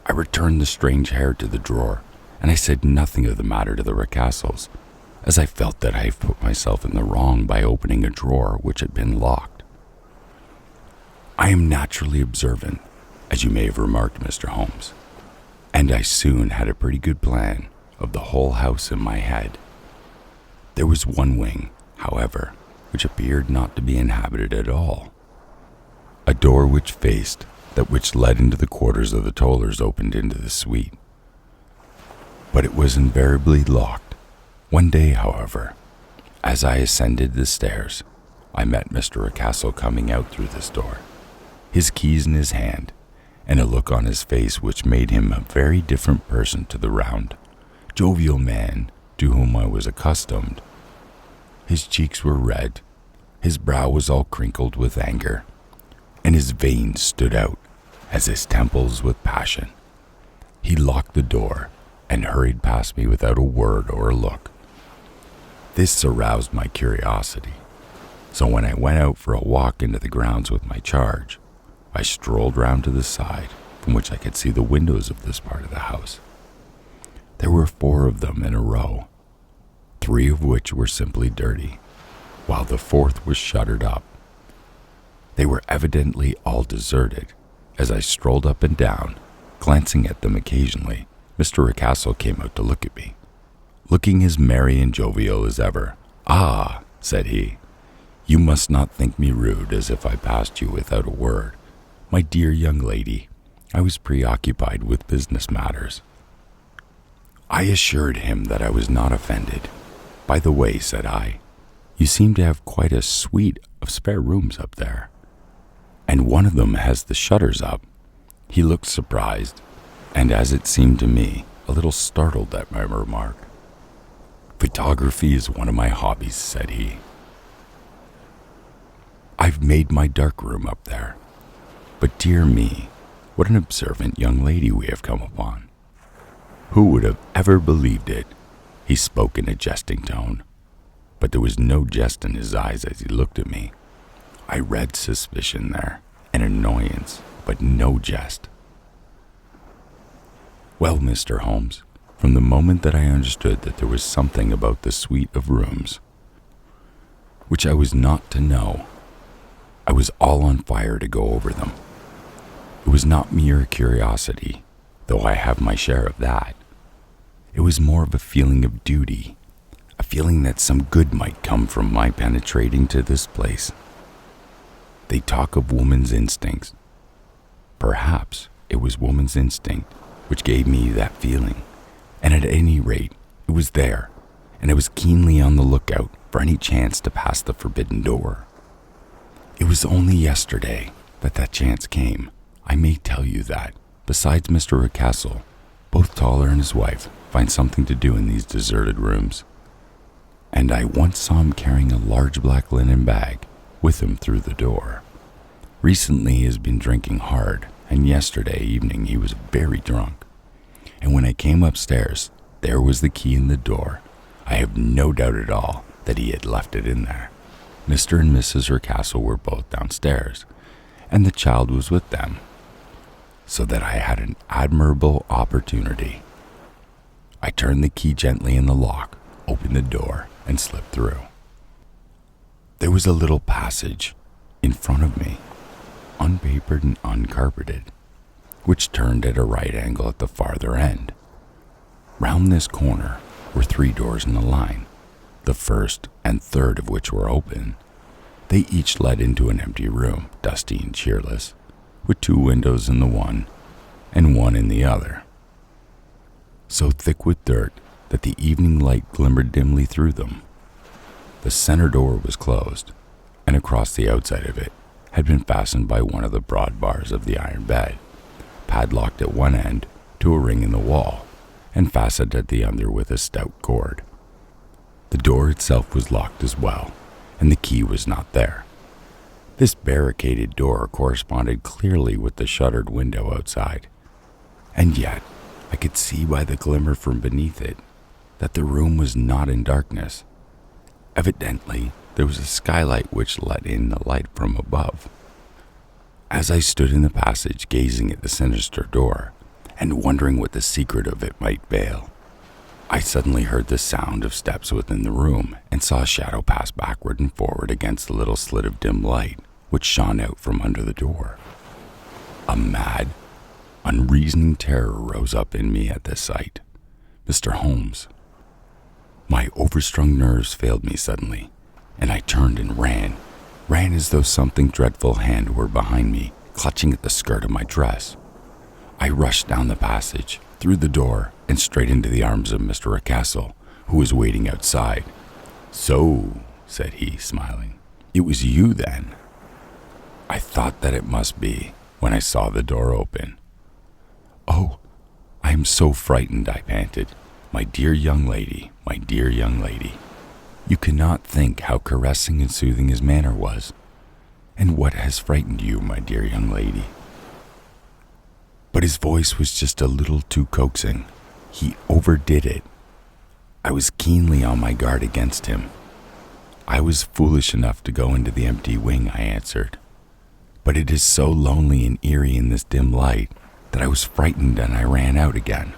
Speaker 2: I returned the strange hair to the drawer, and I said nothing of the matter to the Rucastles, as I felt that I had put myself in the wrong by opening a drawer which had been locked. I am naturally observant, as you may have remarked, Mr. Holmes, and I soon had a pretty good plan of the whole house in my head. There was one wing, however, which appeared not to be inhabited at all. A door which faced that which led into the quarters of the tollers opened into the suite, but it was invariably locked. One day, however, as I ascended the stairs, I met Mr. Rucastle coming out through this door, his keys in his hand, and a look on his face which made him a very different person to the round, jovial man to whom I was accustomed. His cheeks were red, his brow was all crinkled with anger, and his veins stood out as his temples with passion. He locked the door and hurried past me without a word or a look. This aroused my curiosity, so when I went out for a walk into the grounds with my charge, I strolled round to the side from which I could see the windows of this part of the house. There were 4 of them in a row, 3 of which were simply dirty, while the 4th was shuttered up. They were evidently all deserted. As I strolled up and down, glancing at them occasionally, Mr. Rucastle came out to look at me, looking as merry and jovial as ever. "Ah," said he, "you must not think me rude as if I passed you without a word. My dear young lady, I was preoccupied with business matters." I assured him that I was not offended. "By the way," said I, "you seem to have quite a suite of spare rooms up there, and one of them has the shutters up." He looked surprised, and as it seemed to me, a little startled at my remark. "Photography is one of my hobbies," said he. "I've made my dark room up there. But dear me, what an observant young lady we have come upon. Who would have ever believed it?" He spoke in a jesting tone, but there was no jest in his eyes as he looked at me. I read suspicion there, and annoyance, but no jest. Well, Mr. Holmes, from the moment that I understood that there was something about the suite of rooms which I was not to know, I was all on fire to go over them. It was not mere curiosity, though I have my share of that. It was more of a feeling of duty, a feeling that some good might come from my penetrating to this place. They talk of woman's instincts. Perhaps it was woman's instinct which gave me that feeling, and at any rate, it was there, and I was keenly on the lookout for any chance to pass the forbidden door. It was only yesterday that chance came. I may tell you that, besides Mr. Rucastle, both Toller and his wife find something to do in these deserted rooms, and I once saw him carrying a large black linen bag with him through the door. Recently he has been drinking hard, and yesterday evening he was very drunk. And when I came upstairs, there was the key in the door. I have no doubt at all that he had left it in there. Mr. and Mrs. Rucastle were both downstairs, and the child was with them, so that I had an admirable opportunity. I turned the key gently in the lock, opened the door, and slipped through. There was a little passage in front of me, unpapered and uncarpeted, which turned at a right angle at the farther end. Round this corner were 3 doors in a line, the first and third of which were open. They each led into an empty room, dusty and cheerless, with 2 windows in the one and one in the other, so thick with dirt that the evening light glimmered dimly through them. The center door was closed, and across the outside of it had been fastened by one of the broad bars of the iron bed, padlocked at one end to a ring in the wall, and fastened at the other with a stout cord. The door itself was locked as well, and the key was not there. This barricaded door corresponded clearly with the shuttered window outside, and yet I could see by the glimmer from beneath it that the room was not in darkness. Evidently, there was a skylight which let in the light from above. As I stood in the passage gazing at the sinister door, and wondering what the secret of it might veil, I suddenly heard the sound of steps within the room and saw a shadow pass backward and forward against the little slit of dim light which shone out from under the door. A mad, unreasoning terror rose up in me at this sight. Mr. Holmes, my overstrung nerves failed me suddenly, and I turned and ran as though something dreadful hand were behind me, clutching at the skirt of my dress. I rushed down the passage, through the door, and straight into the arms of Mr. Rucastle, who was waiting outside. "So," said he, smiling, "it was you then?" I thought that it must be when I saw the door open. "Oh, I am so frightened," I panted. My dear young lady, my dear young lady. You cannot think how caressing and soothing his manner was. And what has frightened you, my dear young lady?" But his voice was just a little too coaxing. He overdid it. I was keenly on my guard against him. "I was foolish enough to go into the empty wing," I answered. "But it is so lonely and eerie in this dim light that I was frightened and I ran out again.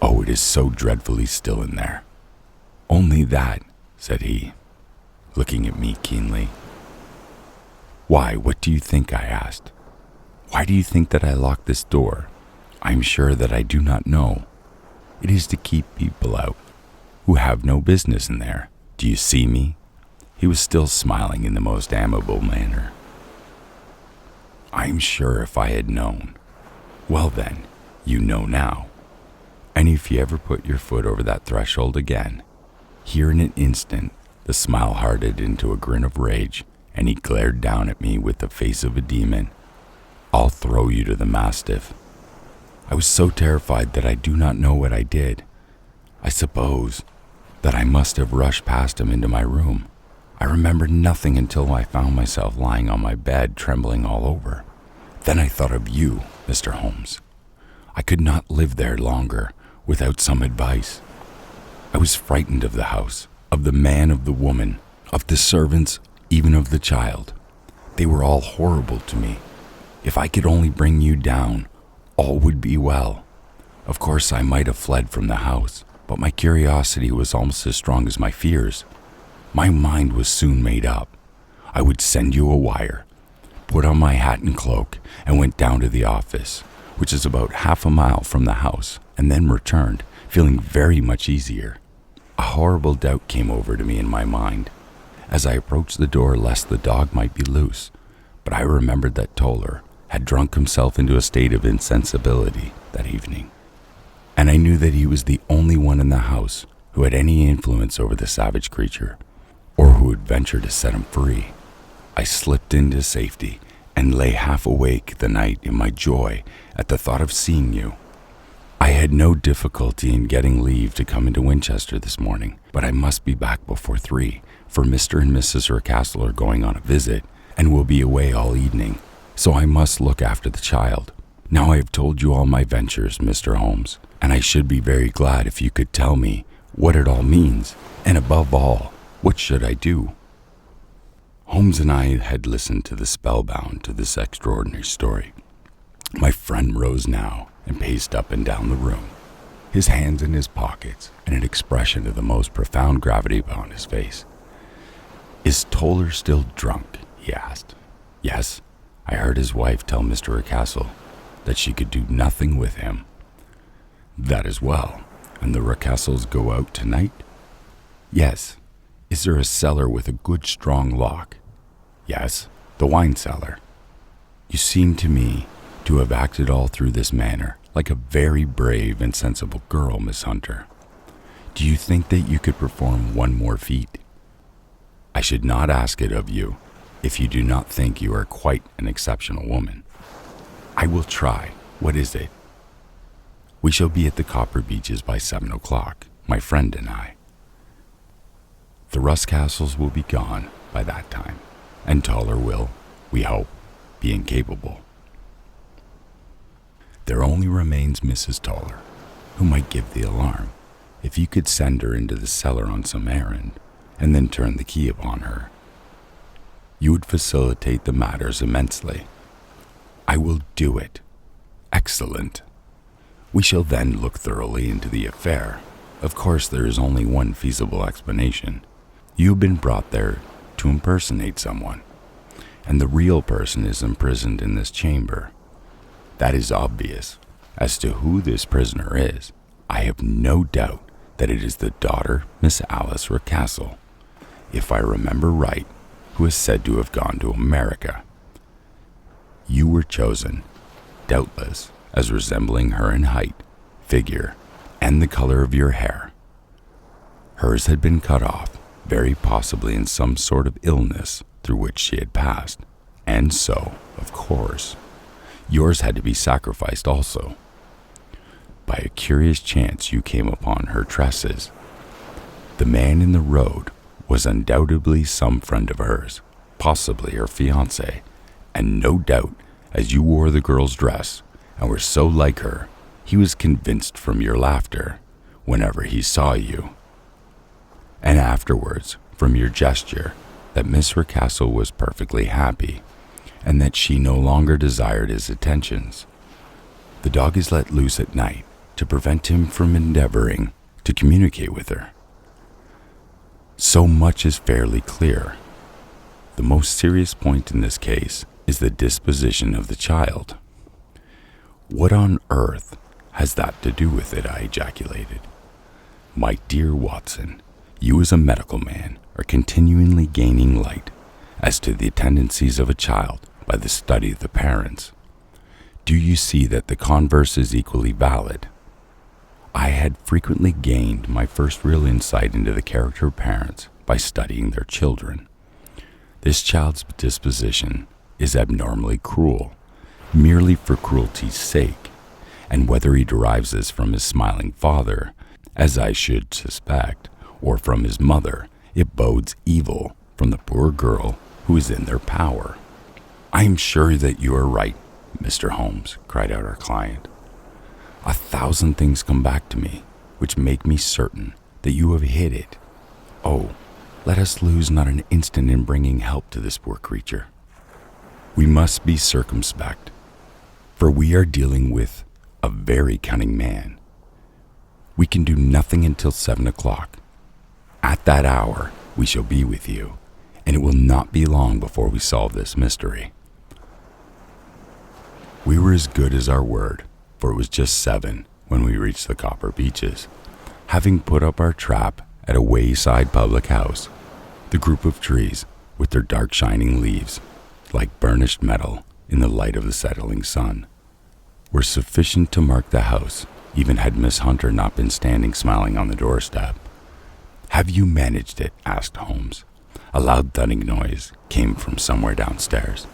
Speaker 2: Oh, it is so dreadfully still in there." "Only that," said he, looking at me keenly. "Why, what do you think?" I asked. "Why do you think that I locked this door? I'm sure that I do not know. It is to keep people out who have no business in there. Do you see me?" He was still smiling in the most amiable manner. "I'm sure if I had known." "Well then, you know now. And if you ever put your foot over that threshold again," here in an instant the smile hardened into a grin of rage, and he glared down at me with the face of a demon, "I'll throw you to the mastiff." I was so terrified that I do not know what I did. I suppose that I must have rushed past him into my room. I remembered nothing until I found myself lying on my bed, trembling all over. Then I thought of you, Mr. Holmes. I could not live there longer without some advice. I was frightened of the house, of the man, of the woman, of the servants, even of the child. They were all horrible to me. If I could only bring you down, all would be well. Of course, I might have fled from the house, but my curiosity was almost as strong as my fears. My mind was soon made up. I would send you a wire, put on my hat and cloak, and went down to the office, which is about half a mile from the house, and then returned, feeling very much easier. A horrible doubt came over to me in my mind, as I approached the door lest the dog might be loose, but I remembered that Toller had drunk himself into a state of insensibility that evening, and I knew that he was the only one in the house who had any influence over the savage creature, or who would venture to set him free. I slipped into safety and lay half awake the night in my joy at the thought of seeing you. I had no difficulty in getting leave to come into Winchester this morning, but I must be back before 3, for Mr. and Mrs. Rucastle are going on a visit and will be away all evening, so I must look after the child. Now I have told you all my ventures, Mr. Holmes, and I should be very glad if you could tell me what it all means, and above all, what should I do? Holmes and I had listened to the spellbound to this extraordinary story. My friend rose now and paced up and down the room, his hands in his pockets and an expression of the most profound gravity upon his face. "Is Toller still drunk?" he asked. "Yes, I heard his wife tell Mr. Rucastle that she could do nothing with him." "That is well. And the Rucastles go out tonight?" "Yes." "Is there a cellar with a good strong lock?" "Yes, the wine cellar." "You seem to me to have acted all through this manner like a very brave and sensible girl, Miss Hunter. Do you think that you could perform one more feat?" "I should not ask it of you if you do not think you are quite an exceptional woman." "I will try. What is it?" "We shall be at the Copper Beeches by 7 o'clock, my friend and I. The Rucastles will be gone by that time, and Toller will, we hope, be incapable. There only remains Mrs. Toller, who might give the alarm, if you could send her into the cellar on some errand, and then turn the key upon her. You would facilitate the matters immensely." "I will do it." "Excellent. We shall then look thoroughly into the affair. Of course, there is only one feasible explanation. You have been brought there to impersonate someone, and the real person is imprisoned in this chamber. That is obvious. As to who this prisoner is, I have no doubt that it is the daughter, Miss Alice Rucastle, if I remember right, who is said to have gone to America. You were chosen, doubtless, as resembling her in height, figure, and the color of your hair. Hers had been cut off, very possibly in some sort of illness through which she had passed, and so, of course, yours had to be sacrificed also. By a curious chance you came upon her tresses. The man in the road was undoubtedly some friend of hers, possibly her fiancé, and no doubt, as you wore the girl's dress and were so like her, he was convinced from your laughter whenever he saw you, and afterwards from your gesture, that Miss Rucastle was perfectly happy, and that she no longer desired his attentions. The dog is let loose at night to prevent him from endeavoring to communicate with her. So much is fairly clear. The most serious point in this case is the disposition of the child. What on earth has that to do with it? I ejaculated. My dear Watson, you as a medical man are continually gaining light as to the tendencies of a child by the study of the parents. Do you see that the converse is equally valid? I had frequently gained my first real insight into the character of parents by studying their children. This child's disposition is abnormally cruel, merely for cruelty's sake, and whether he derives this from his smiling father, as I should suspect, or from his mother, it bodes evil from the poor girl who is in their power. I am sure that you are right, Mr. Holmes, cried out our client. 1,000 things come back to me, which make me certain that you have hit it. Oh, let us lose not an instant in bringing help to this poor creature. We must be circumspect, for we are dealing with a very cunning man. We can do nothing until 7 o'clock. At that hour, we shall be with you, and it will not be long before we solve this mystery." We were as good as our word, for it was just 7 when we reached the Copper Beeches. Having put up our trap at a wayside public house, the group of trees, with their dark shining leaves, like burnished metal in the light of the settling sun, were sufficient to mark the house, even had Miss Hunter not been standing smiling on the doorstep. "Have you managed it?" asked Holmes. A loud thudding noise came from somewhere downstairs.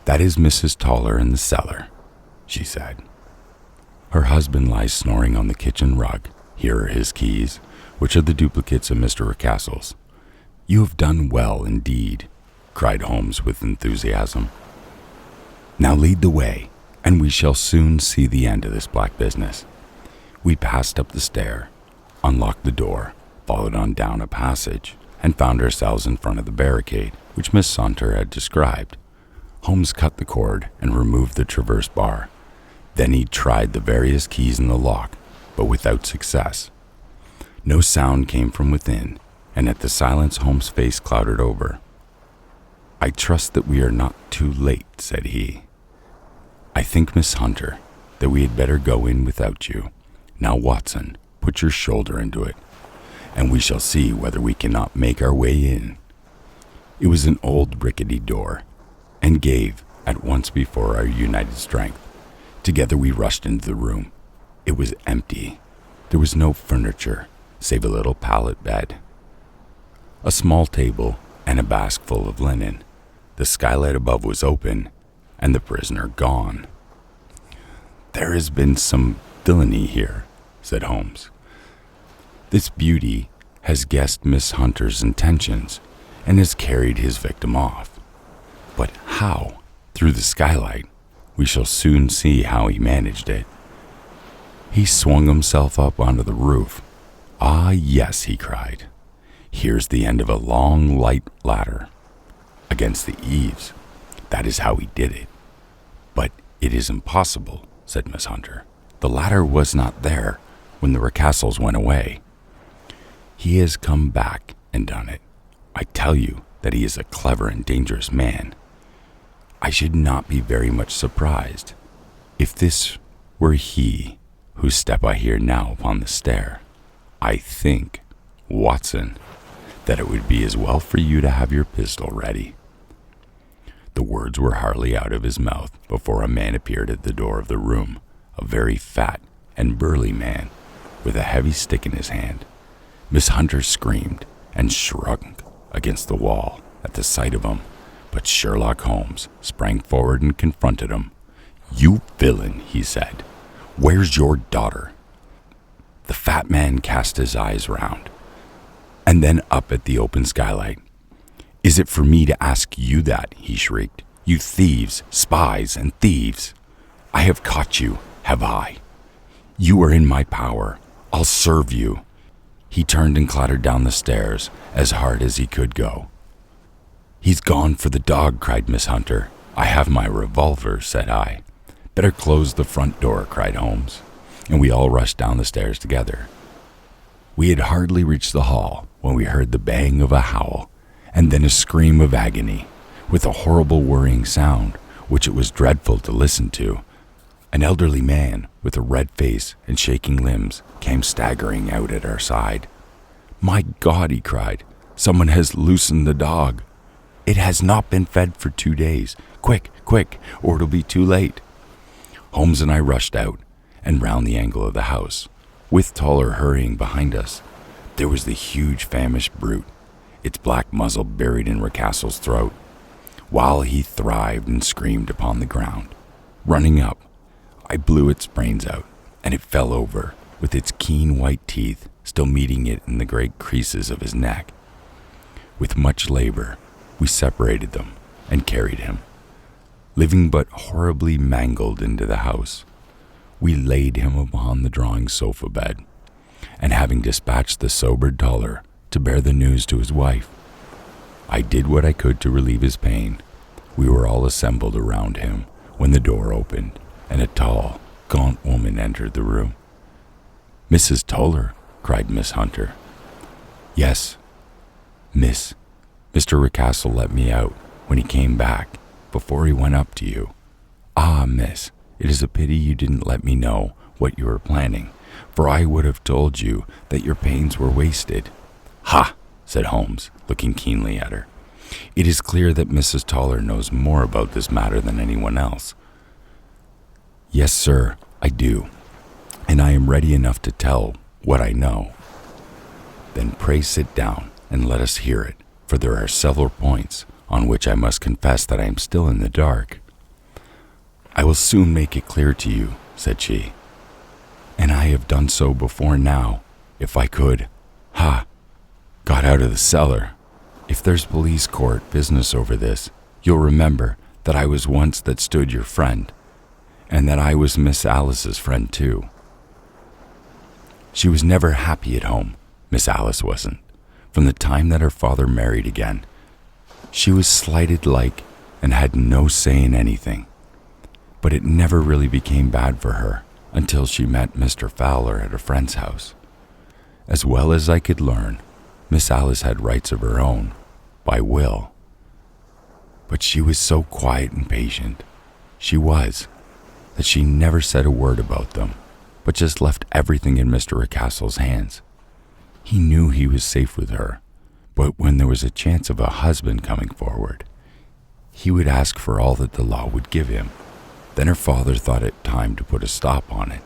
Speaker 2: "That is Mrs. Toller in the cellar," she said. "Her husband lies snoring on the kitchen rug. Here are his keys, which are the duplicates of Mr. Rucastle's." "You have done well indeed," cried Holmes with enthusiasm. "Now lead the way, and we shall soon see the end of this black business." We passed up the stair, unlocked the door, followed on down a passage, and found ourselves in front of the barricade which Miss Hunter had described. Holmes cut the cord and removed the traverse bar. Then he tried the various keys in the lock, but without success. No sound came from within, and at the silence Holmes' face clouded over. "I trust that we are not too late," said he. "I think, Miss Hunter, that we had better go in without you. Now, Watson, put your shoulder into it, and we shall see whether we cannot make our way in." It was an old rickety door, and gave at once before our united strength. Together we rushed into the room. It was empty. There was no furniture, save a little pallet bed, a small table, and a basket full of linen. The skylight above was open, and the prisoner gone. "There has been some villainy here," said Holmes. "This beauty has guessed Miss Hunter's intentions and has carried his victim off. But how? Through the skylight. We shall soon see how he managed it. He swung himself up onto the roof. Ah, yes," he cried. "Here's the end of a long, light ladder against the eaves. That is how he did it." "But it is impossible," said Miss Hunter. "The ladder was not there when the Rucastles went away." "He has come back and done it. I tell you that he is a clever and dangerous man. I should not be very much surprised if this were he whose step I hear now upon the stair. I think, Watson, that it would be as well for you to have your pistol ready." The words were hardly out of his mouth before a man appeared at the door of the room, a very fat and burly man with a heavy stick in his hand. Miss Hunter screamed and shrunk against the wall at the sight of him, but Sherlock Holmes sprang forward and confronted him. "You villain," he said. "Where's your daughter?" The fat man cast his eyes round, and then up at the open skylight. "Is it for me to ask you that?" he shrieked. "You thieves, spies, and thieves! I have caught you, have I? You are in my power. I'll serve you." He turned and clattered down the stairs as hard as he could go. "He's gone for the dog," cried Miss Hunter. "I have my revolver," said I. "Better close the front door," cried Holmes, and we all rushed down the stairs together. We had hardly reached the hall when we heard the bang of a howl, and then a scream of agony, with a horrible whirring sound, which it was dreadful to listen to. An elderly man, with a red face and shaking limbs, came staggering out at our side. "My God," he cried, "someone has loosened the dog. It has not been fed for 2 days. Quick, quick, or it'll be too late." Holmes and I rushed out and round the angle of the house, with Toller hurrying behind us. There was the huge famished brute, its black muzzle buried in Rucastle's throat, while he thrived and screamed upon the ground. Running up, I blew its brains out, and it fell over, with its keen white teeth still meeting it in the great creases of his neck. With much labor, we separated them and carried him, living but horribly mangled, into the house. We laid him upon the drawing sofa bed, and having dispatched the sobered Toller, to bear the news to his wife. I did what I could to relieve his pain. We were all assembled around him when the door opened and a tall, gaunt woman entered the room. "Mrs. Toller," cried Miss Hunter. "Yes, Miss. Mr. Rucastle let me out when he came back, before he went up to you. Ah, miss, it is a pity you didn't let me know what you were planning, for I would have told you that your pains were wasted." "Ha!" said Holmes, looking keenly at her. "It is clear that Mrs. Toller knows more about this matter than anyone else." "Yes, sir, I do, and I am ready enough to tell what I know." "Then pray sit down and let us hear it, for there are several points on which I must confess that I am still in the dark." "I will soon make it clear to you," said she, "and I have done so before now, if I could, got out of the cellar. If there's police court business over this, you'll remember that I was once that stood your friend, and that I was Miss Alice's friend too. She was never happy at home, Miss Alice wasn't, from the time that her father married again. She was slighted like and had no say in anything. But it never really became bad for her until she met Mr. Fowler at a friend's house. As well as I could learn, Miss Alice had rights of her own, by will. But she was so quiet and patient, that she never said a word about them, but just left everything in Mr. Rucastle's hands. He knew he was safe with her, but when there was a chance of a husband coming forward, he would ask for all that the law would give him. Then her father thought it time to put a stop on it.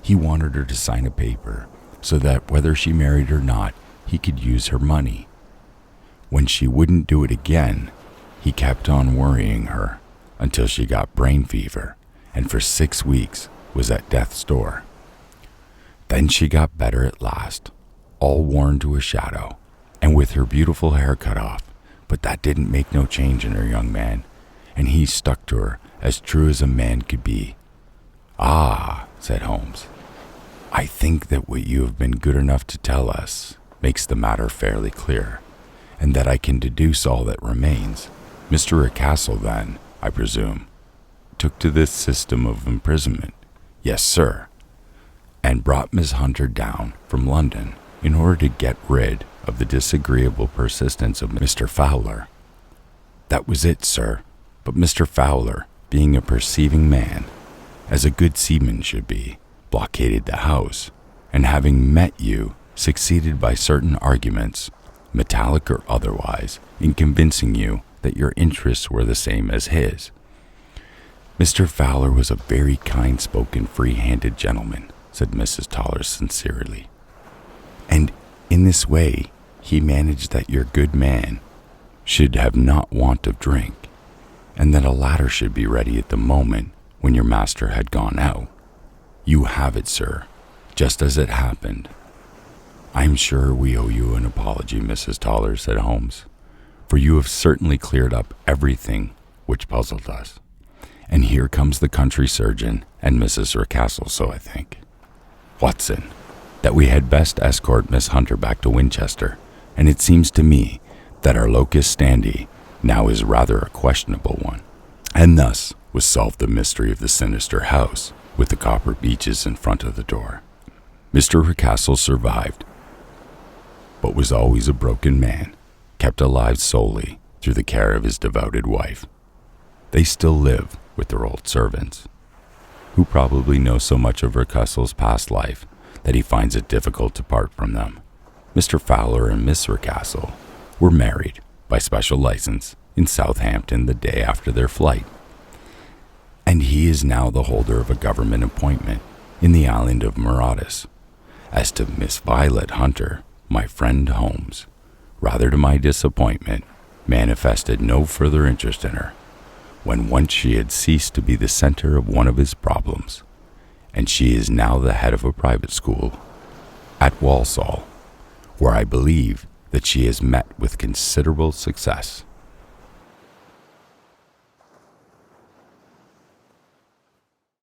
Speaker 2: He wanted her to sign a paper so that whether she married or not, he could use her money. When she wouldn't do it again, he kept on worrying her until she got brain fever and for 6 weeks was at death's door. Then she got better at last, all worn to a shadow, and with her beautiful hair cut off, but that didn't make no change in her young man, and he stuck to her as true as a man could be. "Ah," said Holmes, "I think that what you have been good enough to tell us makes the matter fairly clear, and that I can deduce all that remains. Mr. Rucastle, then, I presume, took to this system of imprisonment." "Yes, sir." "And brought Miss Hunter down from London in order to get rid of the disagreeable persistence of Mr. Fowler." "That was it, sir. But Mr. Fowler, being a perceiving man, as a good seaman should be, blockaded the house, and having met you, succeeded by certain arguments, metallic or otherwise, in convincing you that your interests were the same as his. Mr. Fowler was a very kind-spoken, free-handed gentleman," said Mrs. Toller sincerely, "and in this way he managed that your good man should have not want of drink, and that a ladder should be ready at the moment when your master had gone out. You have it, sir, just as it happened." "I'm sure we owe you an apology, Mrs. Toller," said Holmes, "for you have certainly cleared up everything which puzzled us. And here comes the country surgeon and Mrs. Rucastle, so I think, Watson, that we had best escort Miss Hunter back to Winchester, and it seems to me that our locus standi now is rather a questionable one." And thus was solved the mystery of the sinister house with the copper beeches in front of the door. Mr. Rucastle survived, but was always a broken man, kept alive solely through the care of his devoted wife. They still live with their old servants, who probably know so much of Rucastle's past life that he finds it difficult to part from them. Mr. Fowler and Miss Rucastle were married by special license in Southampton the day after their flight, and he is now the holder of a government appointment in the island of Mauritius. As to Miss Violet Hunter, my friend Holmes, rather to my disappointment, manifested no further interest in her, when once she had ceased to be the center of one of his problems, and she is now the head of a private school at Walsall, where I believe that she has met with considerable success.